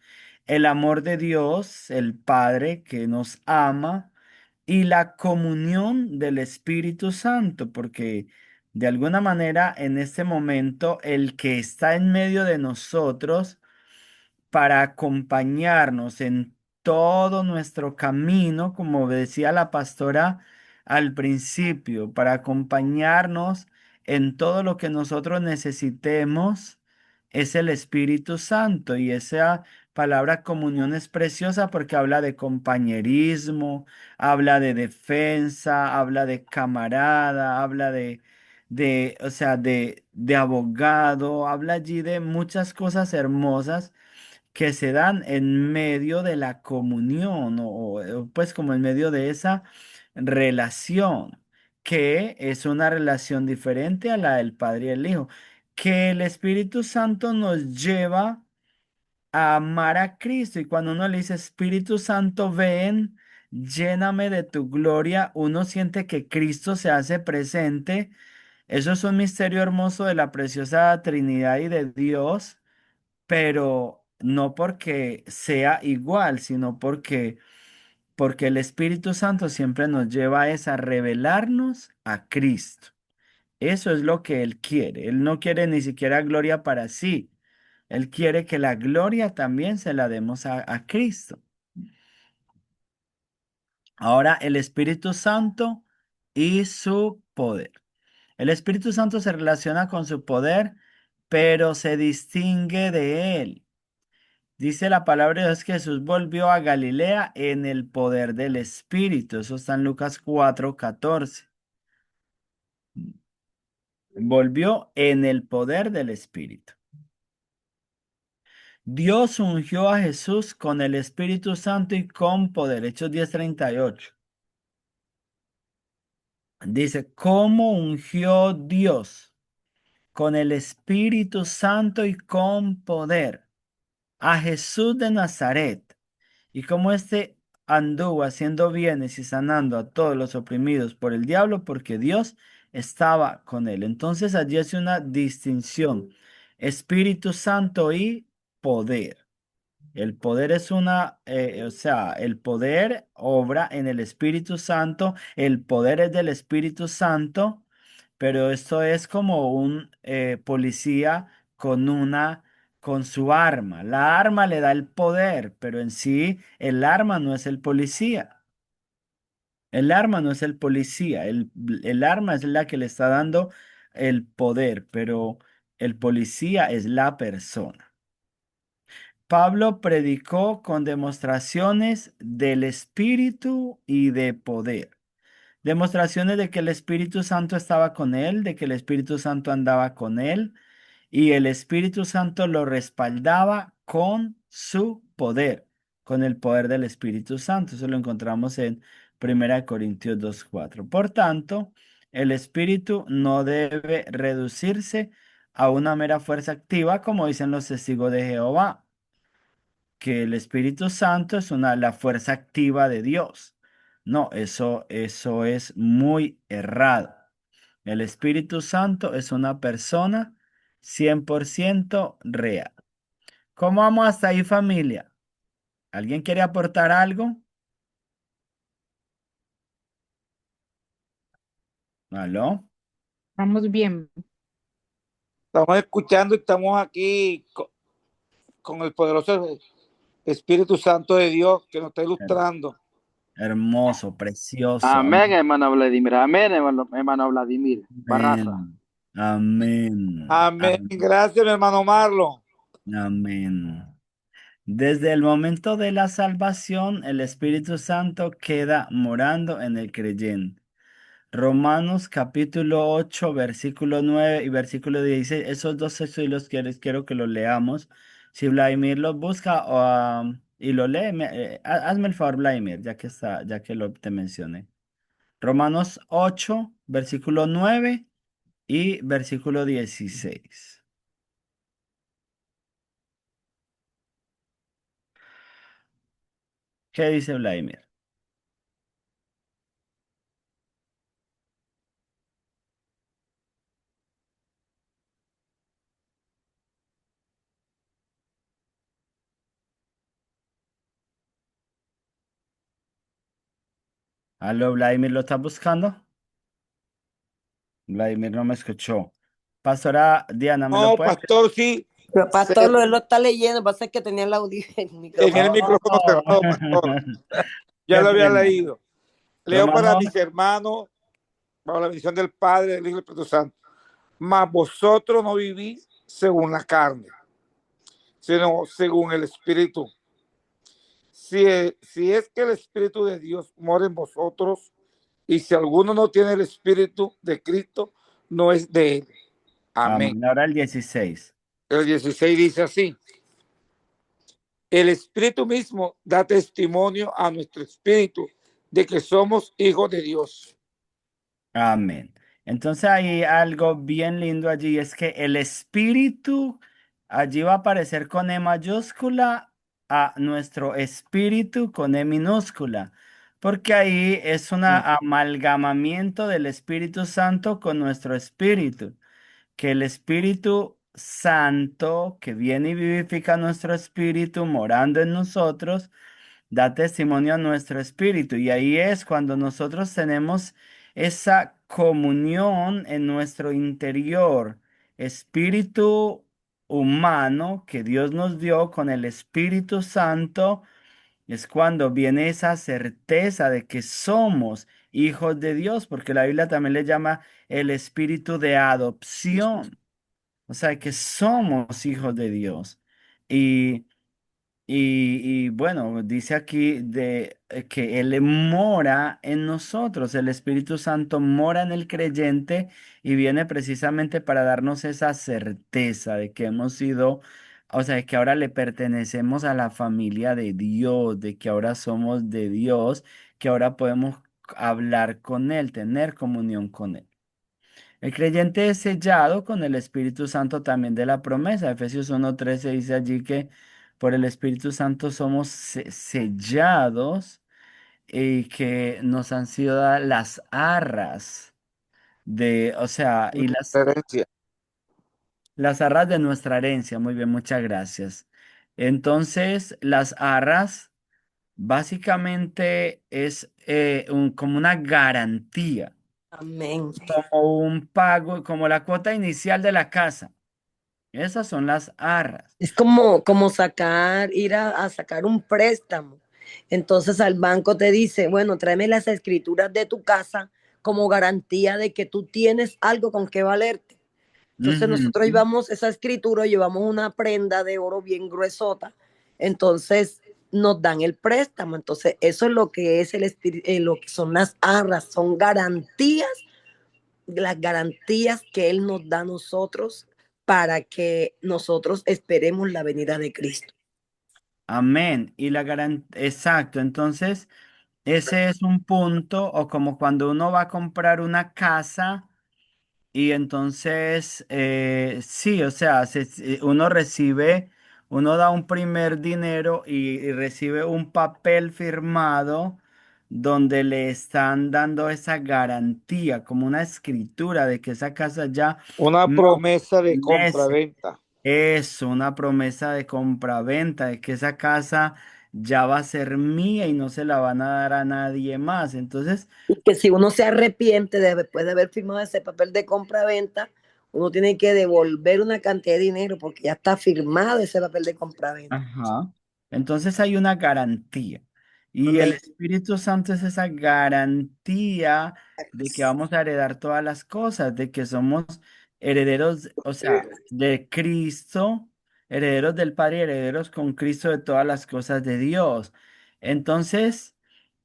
el amor de Dios, el Padre que nos ama, y la comunión del Espíritu Santo, porque de alguna manera en este momento el que está en medio de nosotros, para acompañarnos en todo nuestro camino, como decía la pastora al principio, para acompañarnos en todo lo que nosotros necesitemos, es el Espíritu Santo. Y esa palabra comunión es preciosa porque habla de compañerismo, habla de defensa, habla de camarada, habla o sea, de abogado, habla allí de muchas cosas hermosas que se dan en medio de la comunión pues como en medio de esa relación, que es una relación diferente a la del Padre y el Hijo, que el Espíritu Santo nos lleva a amar a Cristo. Y cuando uno le dice, Espíritu Santo, ven, lléname de tu gloria, uno siente que Cristo se hace presente. Eso es un misterio hermoso de la preciosa Trinidad y de Dios, pero no porque sea igual, sino porque el Espíritu Santo siempre nos lleva es a revelarnos a Cristo. Eso es lo que Él quiere. Él no quiere ni siquiera gloria para sí. Él quiere que la gloria también se la demos a Cristo. Ahora, el Espíritu Santo y su poder. El Espíritu Santo se relaciona con su poder, pero se distingue de él. Dice la palabra de Dios que Jesús volvió a Galilea en el poder del Espíritu. Eso está en Lucas 4:14. Volvió en el poder del Espíritu. Dios ungió a Jesús con el Espíritu Santo y con poder. Hechos 10:38. Dice, ¿cómo ungió Dios con el Espíritu Santo y con poder a Jesús de Nazaret? Y como éste anduvo haciendo bienes y sanando a todos los oprimidos por el diablo, porque Dios estaba con él. Entonces allí hace una distinción: Espíritu Santo y poder. El poder es o sea, el poder obra en el Espíritu Santo, el poder es del Espíritu Santo, pero esto es como un policía con con su arma. La arma le da el poder, pero en sí el arma no es el policía. El arma no es el policía, el arma es la que le está dando el poder, pero el policía es la persona. Pablo predicó con demostraciones del Espíritu y de poder. Demostraciones de que el Espíritu Santo estaba con él, de que el Espíritu Santo andaba con él y el Espíritu Santo lo respaldaba con su poder, con el poder del Espíritu Santo. Eso lo encontramos en 1 Corintios 2:4. Por tanto, el Espíritu no debe reducirse a una mera fuerza activa, como dicen los testigos de Jehová, que el Espíritu Santo es la fuerza activa de Dios. No, eso es muy errado. El Espíritu Santo es una persona 100% real. ¿Cómo vamos hasta ahí, familia? ¿Alguien quiere aportar algo? ¿Aló? Vamos bien. Estamos escuchando y estamos aquí con el poderoso Espíritu Santo de Dios que nos está ilustrando. Hermoso, precioso. Amén, hermano Vladimir. Amén, hermano Vladimir. Barraza. Amén. Amén. Amén. Gracias, mi hermano Marlon. Amén. Desde el momento de la salvación, el Espíritu Santo queda morando en el creyente. Romanos capítulo 8, versículo 9 y versículo 16. Esos dos textos y los quiero que los leamos. Si Vladimir los busca y lo lee, hazme el favor, Vladimir, ya que te mencioné. Romanos 8, versículo 9 y versículo 16. ¿Qué dice Vladimir? ¿Aló, Vladimir, lo estás buscando? Vladimir no me escuchó. Pastora Diana, ¿me lo No, puede? pastor, sí. Pero pastor, él lo está leyendo, pasa que tenía el En micrófono. el micrófono cerrado, pastor. Ya Qué lo había pena. leído. Leo para mis hermanos, bajo la bendición del Padre, del Hijo y del Espíritu Santo. Mas vosotros no vivís según la carne, sino según el Espíritu. Si es que el Espíritu de Dios mora en vosotros, y si alguno no tiene el Espíritu de Cristo, no es de él. Amén. Ahora el 16. El 16 dice así: el Espíritu mismo da testimonio a nuestro espíritu de que somos hijos de Dios. Amén. Entonces hay algo bien lindo allí, es que el Espíritu allí va a aparecer con E mayúscula a nuestro espíritu con E minúscula, porque ahí es un amalgamamiento del Espíritu Santo con nuestro espíritu, que el Espíritu Santo que viene y vivifica nuestro espíritu morando en nosotros da testimonio a nuestro espíritu. Y ahí es cuando nosotros tenemos esa comunión en nuestro interior, espíritu humano que Dios nos dio con el Espíritu Santo. Es cuando viene esa certeza de que somos hijos de Dios, porque la Biblia también le llama el espíritu de adopción, o sea, que somos hijos de Dios. Y y bueno, dice aquí que Él mora en nosotros, el Espíritu Santo mora en el creyente y viene precisamente para darnos esa certeza de que hemos sido, o sea, de que ahora le pertenecemos a la familia de Dios, de que ahora somos de Dios, que ahora podemos hablar con Él, tener comunión con Él. El creyente es sellado con el Espíritu Santo también de la promesa. Efesios 1:13 dice allí que por el Espíritu Santo somos sellados y que nos han sido dadas las arras o sea, y las arras de nuestra herencia. Muy bien, muchas gracias. Entonces, las arras básicamente es como una garantía, Amén. como un pago, como la cuota inicial de la casa. Esas son las arras. Es como ir a sacar un préstamo. Entonces al banco te dice, bueno, tráeme las escrituras de tu casa como garantía de que tú tienes algo con que valerte. Entonces Ujú. nosotros llevamos esa escritura, llevamos una prenda de oro bien gruesota. Entonces nos dan el préstamo. Entonces eso es lo que es lo que son las arras, son garantías, las garantías que Él nos da a nosotros para que nosotros esperemos la venida de Cristo. Amén. Y la garantía, exacto. Entonces, ese es un punto, o como cuando uno va a comprar una casa y entonces, sí, o sea, uno da un primer dinero y recibe un papel firmado donde le están dando esa garantía, como una escritura de que esa casa ya una no promesa de pertenece. compra-venta. Es una promesa de compra-venta, de que esa casa ya va a ser mía y no se la van a dar a nadie más. Entonces, Y que si uno se arrepiente después de haber firmado ese papel de compra-venta, uno tiene que devolver una cantidad de dinero porque ya está firmado ese papel de compraventa. Ajá. Entonces hay una garantía. Y el Amén. Espíritu Santo es esa garantía de que vamos a heredar todas las cosas, de que somos herederos, o sea, de Cristo, herederos del Padre y herederos con Cristo de todas las cosas de Dios. Entonces,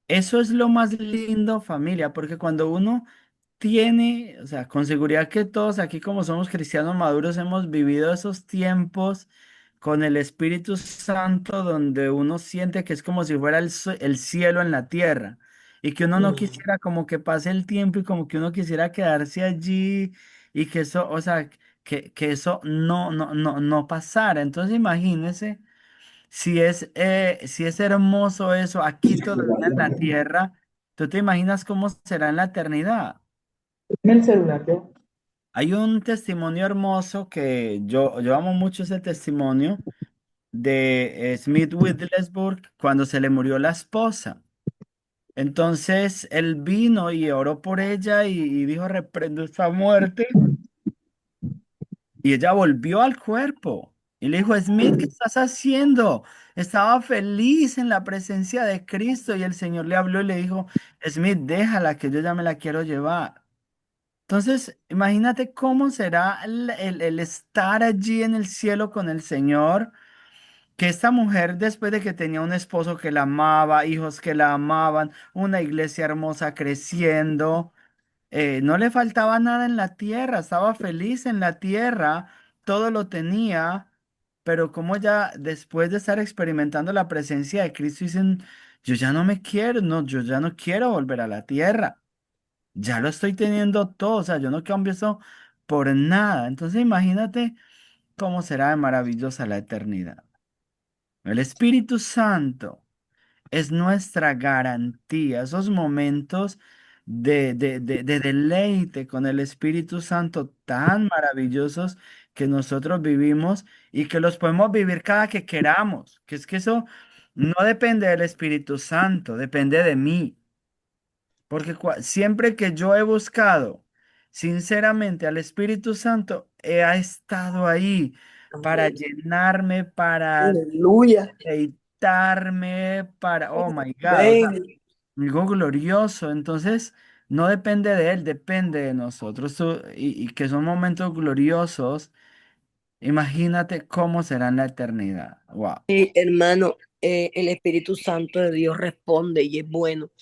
eso es lo más lindo, familia, porque cuando uno tiene, o sea, con seguridad que todos aquí como somos cristianos maduros hemos vivido esos tiempos con el Espíritu Santo donde uno siente que es como si fuera el cielo en la tierra y que uno no quisiera como que pase el tiempo y como que uno quisiera quedarse allí y que eso, o sea, que eso no pasara. Entonces imagínese si es hermoso eso aquí todavía en la tierra, ¿tú te imaginas cómo será en la eternidad? En el celular, yo. Hay un testimonio hermoso que yo amo mucho ese testimonio de Smith Wigglesworth cuando se le murió la esposa. Entonces él vino y oró por ella y dijo, reprendo esta muerte. Y ella volvió al cuerpo. Y le dijo, Smith, ¿qué estás haciendo? Estaba feliz en la presencia de Cristo. Y el Señor le habló y le dijo, Smith, déjala que yo ya me la quiero llevar. Entonces, imagínate cómo será el estar allí en el cielo con el Señor, que esta mujer, después de que tenía un esposo que la amaba, hijos que la amaban, una iglesia hermosa creciendo, no le faltaba nada en la tierra, estaba feliz en la tierra, todo lo tenía, pero como ya después de estar experimentando la presencia de Cristo, dicen, yo ya no me quiero, no, yo ya no quiero volver a la tierra. Ya lo estoy teniendo todo, o sea, yo no cambio eso por nada. Entonces imagínate cómo será de maravillosa la eternidad. El Espíritu Santo es nuestra garantía, esos momentos de deleite con el Espíritu Santo tan maravillosos que nosotros vivimos y que los podemos vivir cada que queramos, que es que eso no depende del Espíritu Santo, depende de mí. Porque siempre que yo he buscado sinceramente al Espíritu Santo, ha estado ahí para Amén. llenarme, para Aleluya. deleitarme, para, oh my God, o sea, Amén. algo glorioso. Entonces, no depende de Él, depende de nosotros. Y que son momentos gloriosos. Imagínate cómo será en la eternidad. Wow. Hermano, el Espíritu Santo de Dios responde y es bueno.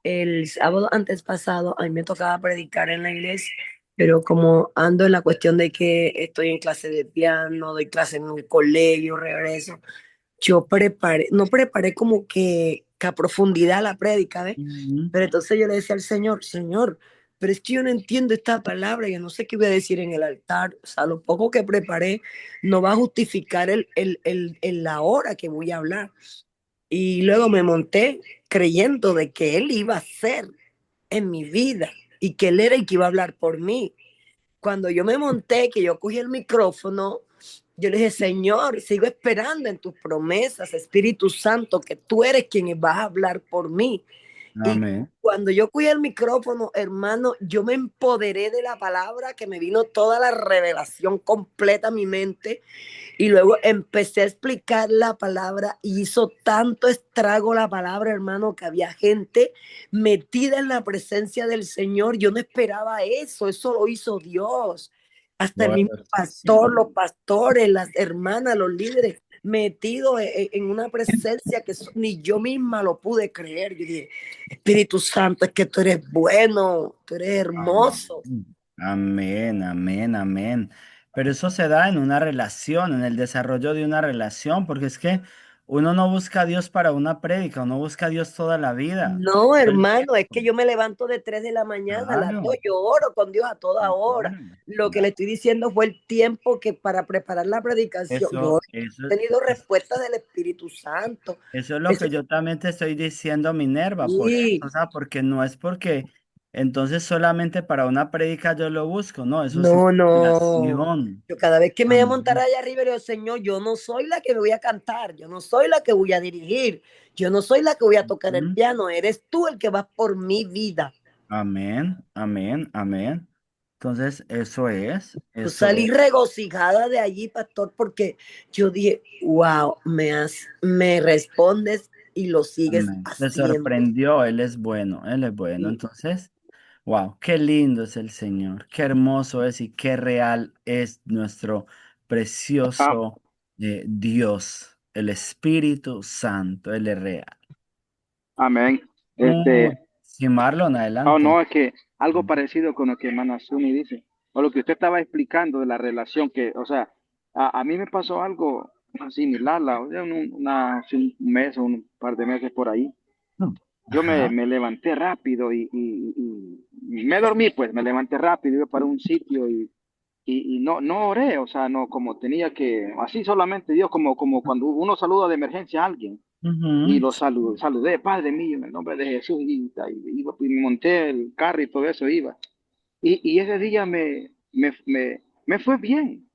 El sábado antes pasado a mí me tocaba predicar en la iglesia, pero como ando en la cuestión de que estoy en clase de piano, doy clase en un colegio, regreso, yo preparé, no preparé como que a profundidad la prédica, ¿ves? Ujú. Pero entonces yo le decía al Señor, Señor, pero es que yo no entiendo esta palabra, yo no sé qué voy a decir en el altar, o sea, lo poco que preparé no va a justificar la hora que voy a hablar. Y luego me monté creyendo de que Él iba a ser en mi vida y que Él era el que iba a hablar por mí. Cuando yo me monté, que yo cogí el micrófono, yo le dije, Señor, sigo esperando en tus promesas, Espíritu Santo, que tú eres quien vas a hablar por mí. Y Amén. cuando yo cogí el micrófono, hermano, yo me empoderé de la palabra, que me vino toda la revelación completa a mi mente. Y luego empecé a explicar la palabra y hizo tanto estrago la palabra, hermano, que había gente metida en la presencia del Señor. Yo no esperaba eso, eso lo hizo Dios. Hasta el Gloria mismo al pastor, Señor. los pastores, las hermanas, los líderes, metidos en una presencia que ni yo misma lo pude creer. Yo dije, Espíritu Santo, es que tú eres bueno, tú eres Amén, hermoso. amén, amén, amén. Pero eso se da en una relación, en el desarrollo de una relación, porque es que uno no busca a Dios para una prédica, uno busca a Dios toda la vida, No, todo el hermano, es que tiempo. yo me levanto de 3 de la mañana a las 2, Claro, yo oro con Dios a toda hora. claro, Lo que le claro. estoy diciendo fue el tiempo que para preparar la predicación, yo Eso, he tenido respuesta del Espíritu Santo. eso es lo Eso que yo también te estoy diciendo, Minerva, por eso, sí, o sea, porque no es porque entonces solamente para una prédica yo lo busco, no, eso es no, no. inspiración. Yo cada vez que me voy a montar Amén. allá arriba, le digo, Señor, yo no soy la que me voy a cantar, yo no soy la que voy a dirigir, yo no soy la que voy a tocar el piano, eres tú el que vas por mi vida. Amén, amén, amén. Entonces, Yo eso salí es. regocijada de allí, pastor, porque yo dije, wow, me respondes y lo sigues Amén. Te haciendo. sorprendió, Él es bueno, Él es bueno. Y Entonces, wow, qué lindo es el Señor, qué hermoso es y qué real es nuestro Ah, precioso Dios, el Espíritu Santo, Él es real. amén. Oh, Este, sí, Marlon, oh, adelante. no, es que algo parecido con lo que hermana Suni dice, o lo que usted estaba explicando de la relación que, o sea, a mí me pasó algo similar, o sea, hace un mes o un par de meses por ahí. Yo Ajá. me levanté rápido y me dormí, pues, me levanté rápido, iba para un sitio y no oré, o sea, no como tenía que, así solamente Dios, como cuando uno saluda de emergencia a alguien y Ujú. lo saludé, Padre mío, en el nombre de Jesús, y me monté el carro y todo eso iba. Y ese día me fue bien.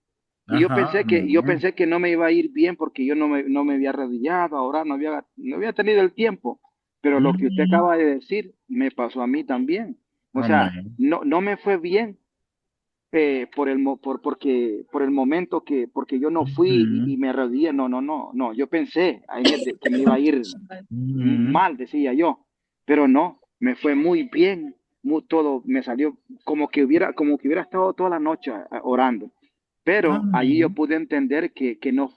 Y Ajá, yo amén. pensé que no me iba a ir bien porque yo no me había arrodillado, ahora no había tenido el tiempo. Pero lo que usted Ujú. acaba de decir me pasó a mí también. O sea, Amén. no me fue bien por el momento porque yo no fui Ujú. y me arrodillé. No. Yo pensé que me iba a ir Ujú. mal, decía yo, pero no, me fue muy bien, todo me salió como que hubiera estado toda la noche orando. Pero allí yo Amén. pude entender que no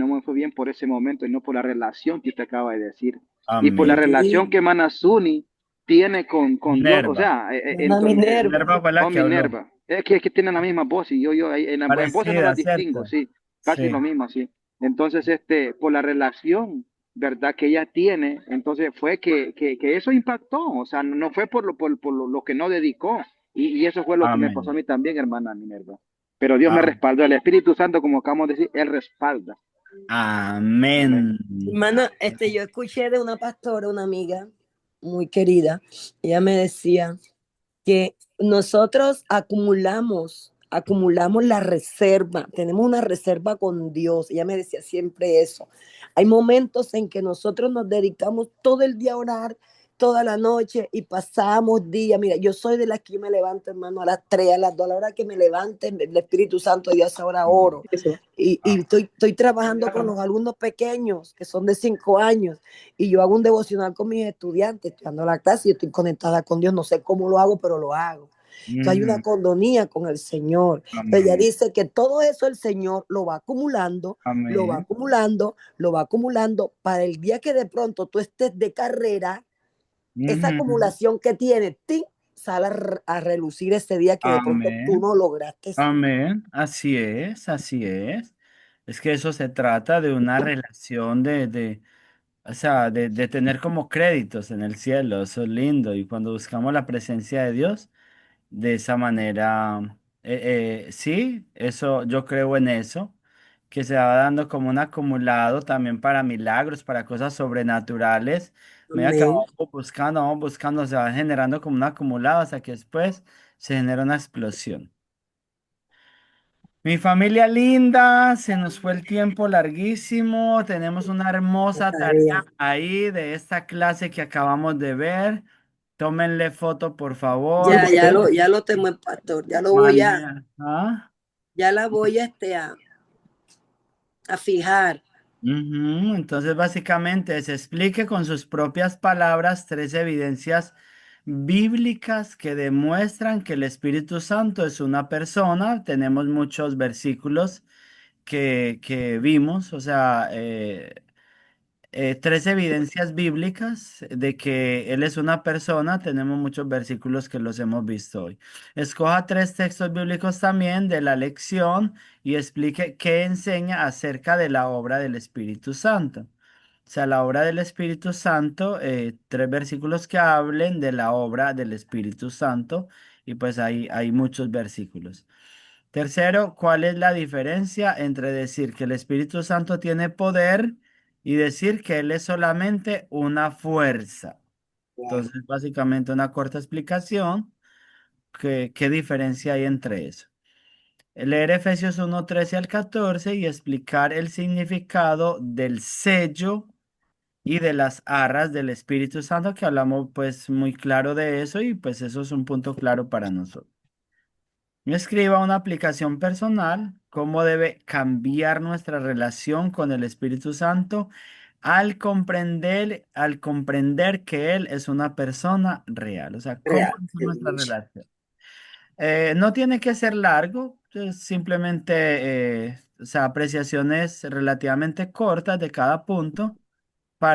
me fue bien por ese momento y no por la relación que usted acaba de decir. Y por la Amén. relación sí, que Manasuni tiene con Dios, o Nerva. sea, una Minerva. Nerva fue la oh, que habló. Minerva, es que tienen la misma voz y yo ahí en voces no Parecida, las distingo, ¿cierto? sí, casi lo Sí. mismo, sí. Entonces, por la relación, ¿verdad? Que ella tiene, entonces fue que eso impactó, o sea, no fue lo que no dedicó. Y eso fue lo que me pasó a Amén. mí también, hermana Minerva. Pero Dios me Am- respaldó, el Espíritu Santo, como acabamos de decir, Él respalda. Amén. Amén. Hermana, yo escuché de una pastora, una amiga muy querida, ella me decía que nosotros acumulamos la reserva, tenemos una reserva con Dios. Ella me decía siempre eso. Hay momentos en que nosotros nos dedicamos todo el día a orar, toda la noche y pasamos días. Mira, yo soy de las que yo me levanto, hermano, a las 3, a las 2, a la hora que me levante, el Espíritu Santo de Dios ahora oro. Eso. Y estoy trabajando con los alumnos pequeños, que son de 5 años, y yo hago un devocional con mis estudiantes, estoy dando la clase y estoy conectada con Dios, no sé cómo lo hago, pero lo hago. Entonces hay una Ujú. condonía con el Señor. Entonces ella Amén. dice que todo eso el Señor lo va acumulando, lo va Amén. acumulando, lo va acumulando para el día que de pronto tú estés de carrera, esa Ujú. acumulación que tienes, ¡tin!, sale a relucir ese día que de pronto tú Amén. no lograste. Amén. Así es, así es. Es que eso se trata de una relación o sea, de tener como créditos en el cielo. Eso es lindo. Y cuando buscamos la presencia de Dios, de esa manera, sí, eso, yo creo en eso, que se va dando como un acumulado también para milagros, para cosas sobrenaturales. Mira que Amén. vamos buscando, se va generando como un acumulado hasta que después se genera una explosión. Mi familia linda, se nos fue el tiempo larguísimo. Tenemos una La hermosa tarea tarea. ahí de esta clase que acabamos de ver. Tómenle foto, por favor. Ya lo tengo en pastor, Mañana. ¿Ah? ya la voy a fijar. Ujú. Entonces, básicamente, se explique con sus propias palabras tres evidencias bíblicas que demuestran que el Espíritu Santo es una persona. Tenemos muchos versículos que vimos, o sea, tres evidencias bíblicas de que Él es una persona. Tenemos muchos versículos que los hemos visto hoy. Escoja tres textos bíblicos también de la lección y explique qué enseña acerca de la obra del Espíritu Santo. O sea, la obra del Espíritu Santo, tres versículos que hablen de la obra del Espíritu Santo y pues hay muchos versículos. Tercero, ¿cuál es la diferencia entre decir que el Espíritu Santo tiene poder y decir que Él es solamente una fuerza? Entonces, básicamente una corta explicación, ¿qué diferencia hay entre eso? Leer Efesios 1:13 al 14 y explicar el significado del sello y de las arras del Espíritu Santo, que hablamos pues muy claro de eso y pues eso es un punto claro para nosotros. Escriba una aplicación personal, cómo debe cambiar nuestra relación con el Espíritu Santo al comprender que Él es una persona real. O sea, cómo Real. es nuestra relación. No tiene que ser largo, simplemente, o sea, apreciaciones relativamente cortas de cada punto.